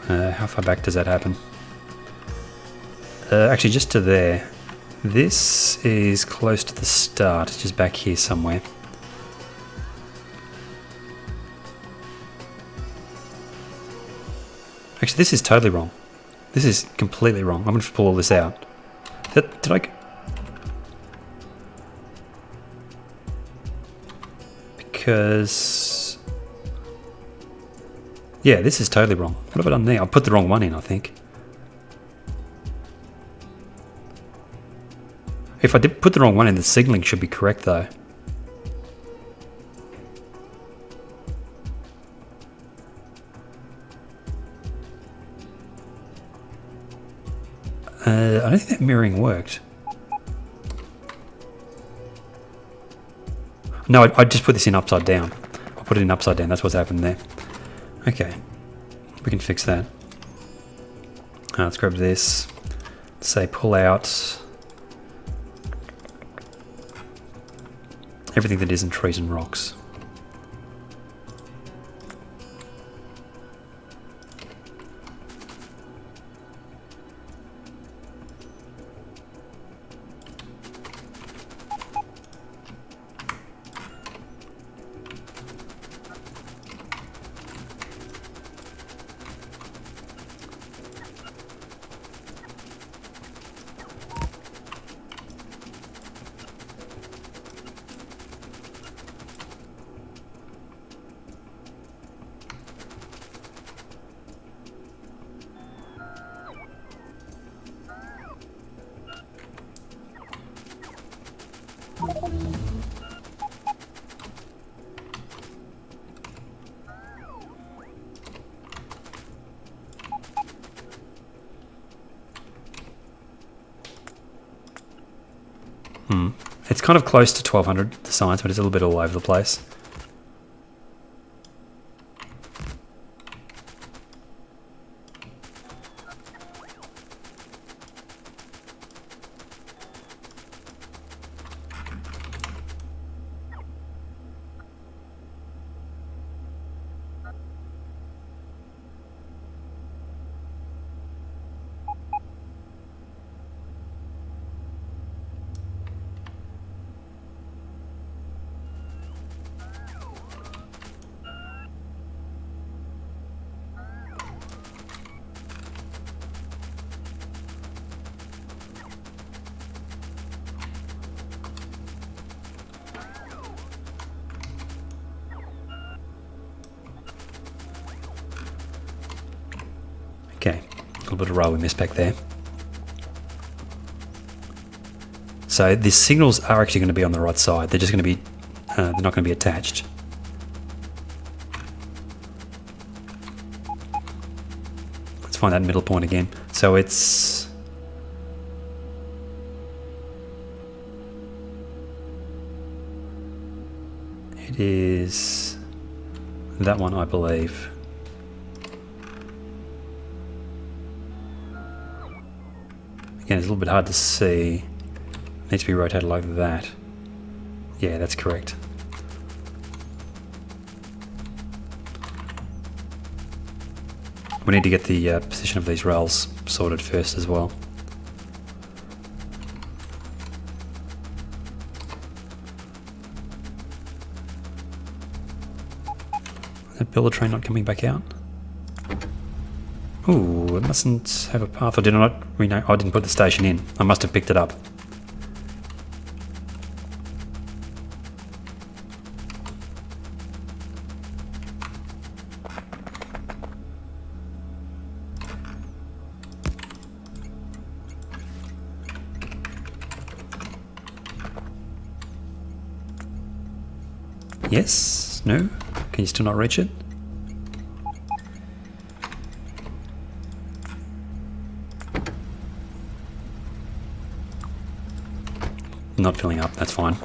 How far back does that happen? Actually, just to there. This is close to the start, it's just back here somewhere. Actually, this is totally wrong. This is completely wrong. I'm going to pull all this out. Did I... Because... Yeah, this is totally wrong. What have I done there? I put the wrong one in, I think. If I did put the wrong one in, the signaling should be correct though. I don't think that mirroring worked. No, I just put this in upside down. I put it in upside down, that's what's happened there. Okay, we can fix that. Let's grab this. Say pull out everything that isn't trees and rocks. It's kind of close to 1200, the science, but it's a little bit all over the place. little bit of rail we missed back there. So the signals are actually going to be on the right side. They're just going to be, they're not going to be attached. Let's find that middle point again. So it is that one, I believe. Again, it's a little bit hard to see. Needs to be rotated like that. Yeah, that's correct. We need to get the position of these rails sorted first as well. Is that builder train not coming back out? Ooh, it mustn't have a path. Or did I not? I didn't put the station in. I must have picked it up. Yes? No? Can you still not reach it? Not filling up, that's fine.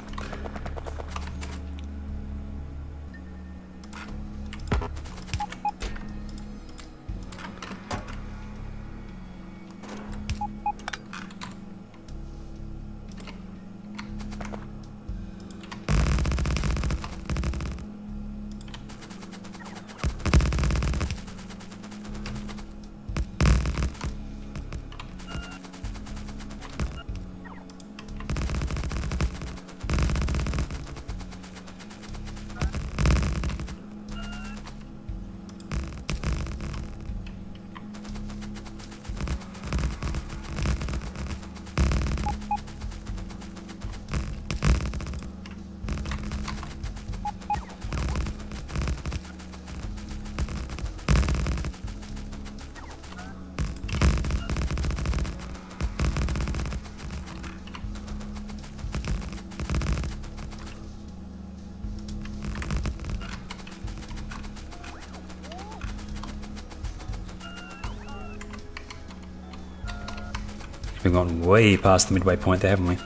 We've gone way past the midway point there, haven't we?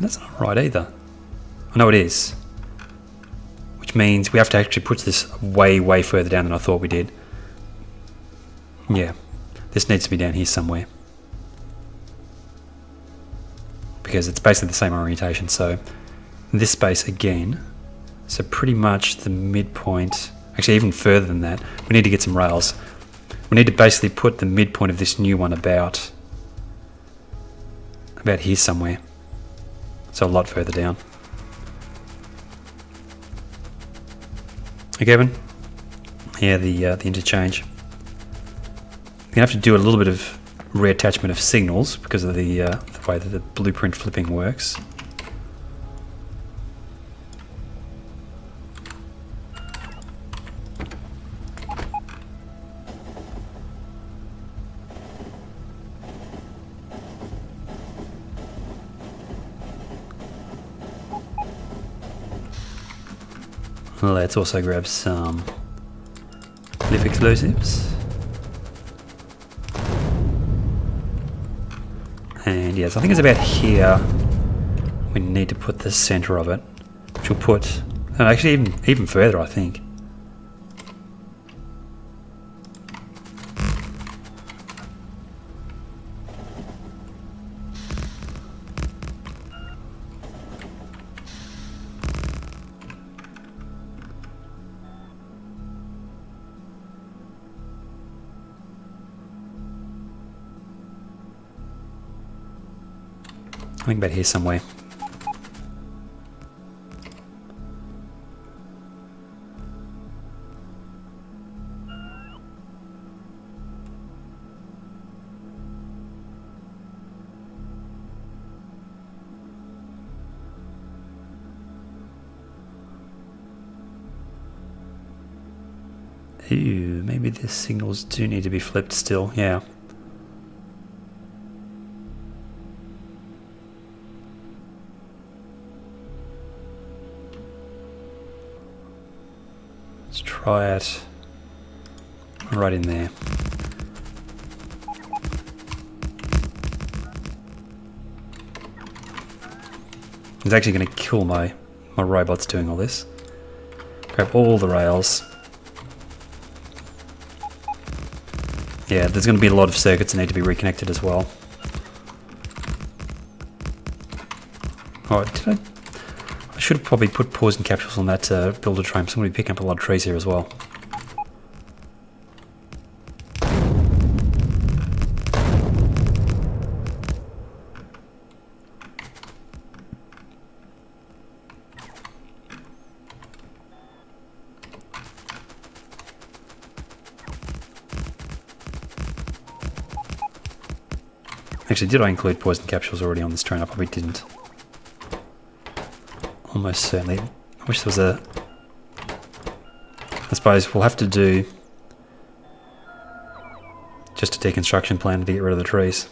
That's not right either. I know it is. Which means we have to actually put this way, way further down than I thought we did. Yeah. This needs to be down here somewhere. Because it's basically the same orientation. So this space again. So pretty much the midpoint. Actually, even further than that. We need to get some rails. We need to basically put the midpoint of this new one about here somewhere. So a lot further down. Okay, Kevin? Yeah, the interchange. You're gonna have to do a little bit of reattachment of signals because of the way that the blueprint flipping works. Let's also grab some living of explosives. And yes, I think it's about here we need to put the center of it, which will put, actually even further, I think. I think about here somewhere. Ooh, maybe the signals do need to be flipped still, yeah. Let's try it right in there. It's actually going to kill my robots doing all this. Grab all the rails. Yeah, there's going to be a lot of circuits that need to be reconnected as well. Alright, I should have probably put poison capsules on that builder train, so I'm going to be picking up a lot of trees here as well. Actually, did I include poison capsules already on this train? I probably didn't. Almost certainly. I wish there was a... I suppose we'll have to do just a deconstruction plan to get rid of the trees.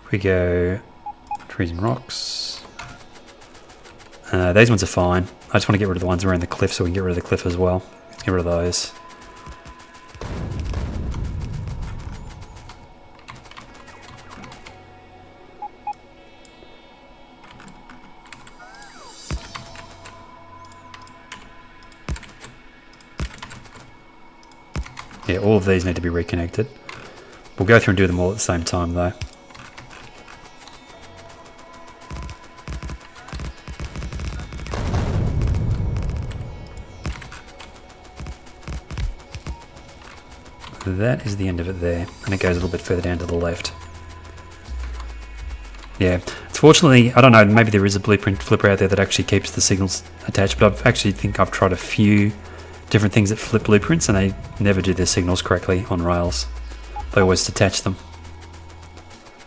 If we go trees and rocks. These ones are fine. I just want to get rid of the ones around the cliff so we can get rid of the cliff as well. Let's get rid of those. Yeah, all of these need to be reconnected. We'll go through and do them all at the same time though. That is the end of it there, and it goes a little bit further down to the left. Yeah, fortunately, I don't know, maybe there is a blueprint flipper out there that actually keeps the signals attached, but I've tried a few different things that flip blueprints, and they never do their signals correctly on rails. They always detach them.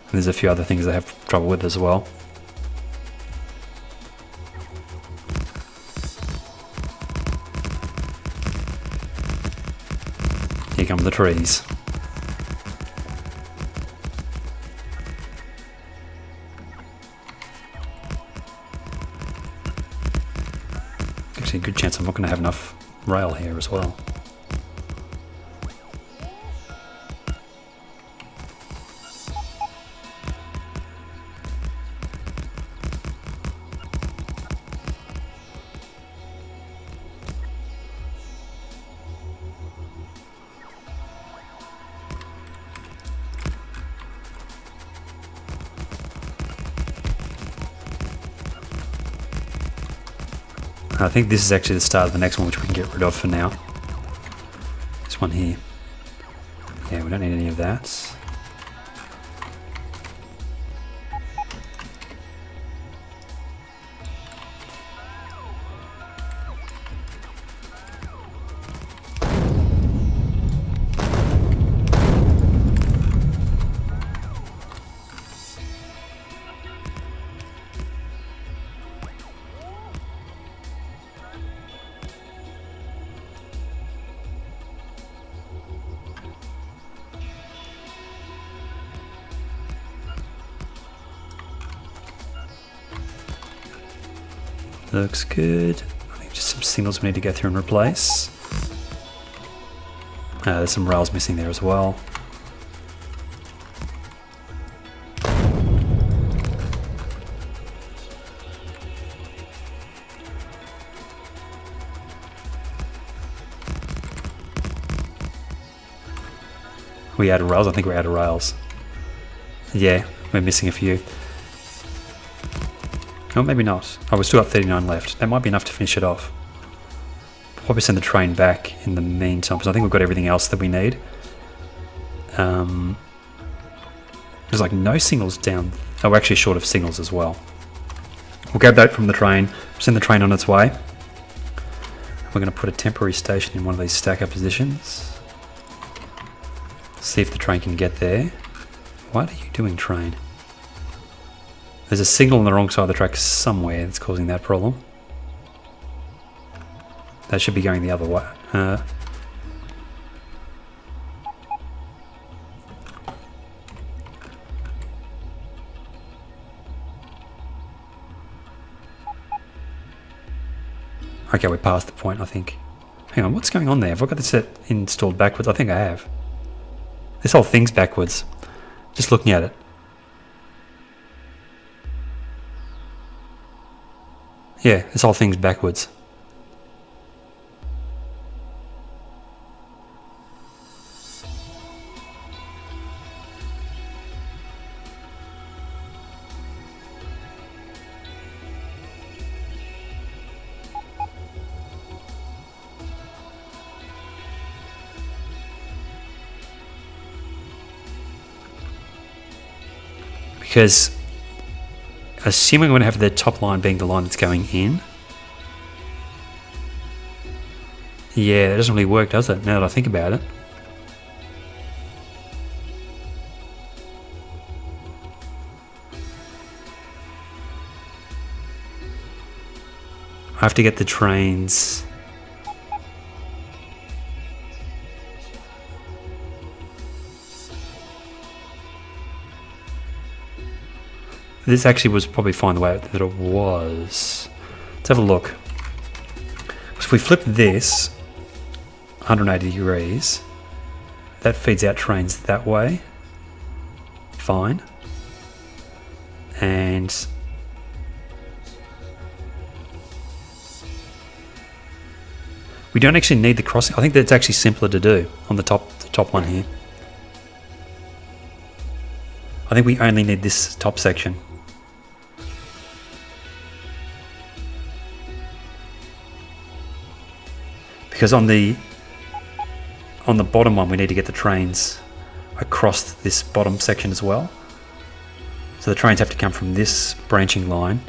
And there's a few other things they have trouble with as well. Here come the trees. Actually, a good chance I'm not going to have enough rail here as well. I think this is actually the start of the next one, which we can get rid of for now. This one here. Yeah, we don't need any of that. Looks good. I think just some signals we need to go through and replace. There's some rails missing there as well. We added rails? I think we're out of rails. Yeah, we're missing a few. Oh, maybe not. Oh, we've still got 39 left. That might be enough to finish it off. Probably send the train back in the meantime, because I think we've got everything else that we need. There's like no signals down. Oh, we're actually short of signals as well. We'll grab that from the train, send the train on its way. We're going to put a temporary station in one of these stacker positions. See if the train can get there. What are you doing, train? There's a signal on the wrong side of the track somewhere that's causing that problem. That should be going the other way. Okay, we're past the point, I think. Hang on, what's going on there? Have I got this set installed backwards? I think I have. This whole thing's backwards. Just looking at it. Yeah, this whole thing's backwards. Because assuming we're going to have the top line being the line that's going in. Yeah, it doesn't really work, does it? Now that I think about it. I have to get the trains. This actually was probably fine the way that it was. Let's have a look. So if we flip this 180 degrees, that feeds out trains that way. Fine. And we don't actually need the crossing. I think that's actually simpler to do on the top one here. I think we only need this top section. Because on the bottom one, we need to get the trains across this bottom section as well. So the trains have to come from this branching line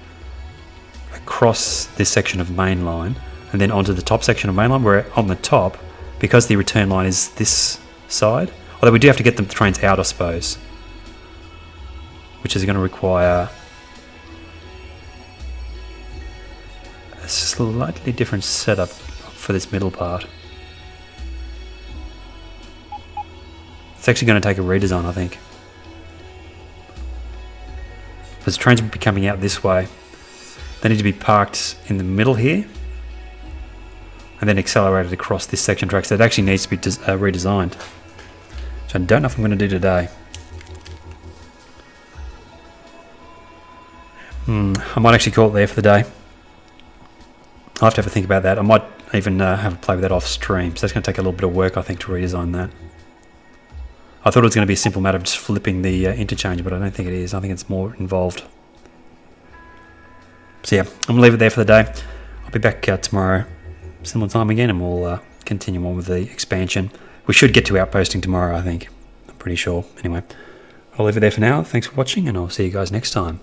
across this section of main line and then onto the top section of main line, where on the top, because the return line is this side, although we do have to get the trains out, I suppose, which is going to require a slightly different setup for this middle part. It's actually going to take a redesign, I think. Because trains will be coming out this way. They need to be parked in the middle here and then accelerated across this section track. So it actually needs to be redesigned, which I don't know if I'm going to do today. I might actually call it there for the day. I'll have to have a think about that. I might even have a play with that off stream. So that's going to take a little bit of work, I think, to redesign that. I thought it was going to be a simple matter of just flipping the interchange, but I don't think it is. I think it's more involved. So yeah, I'm going to leave it there for the day. I'll be back tomorrow, similar time again, and we'll continue on with the expansion. We should get to outposting tomorrow, I think. I'm pretty sure. Anyway, I'll leave it there for now. Thanks for watching, and I'll see you guys next time.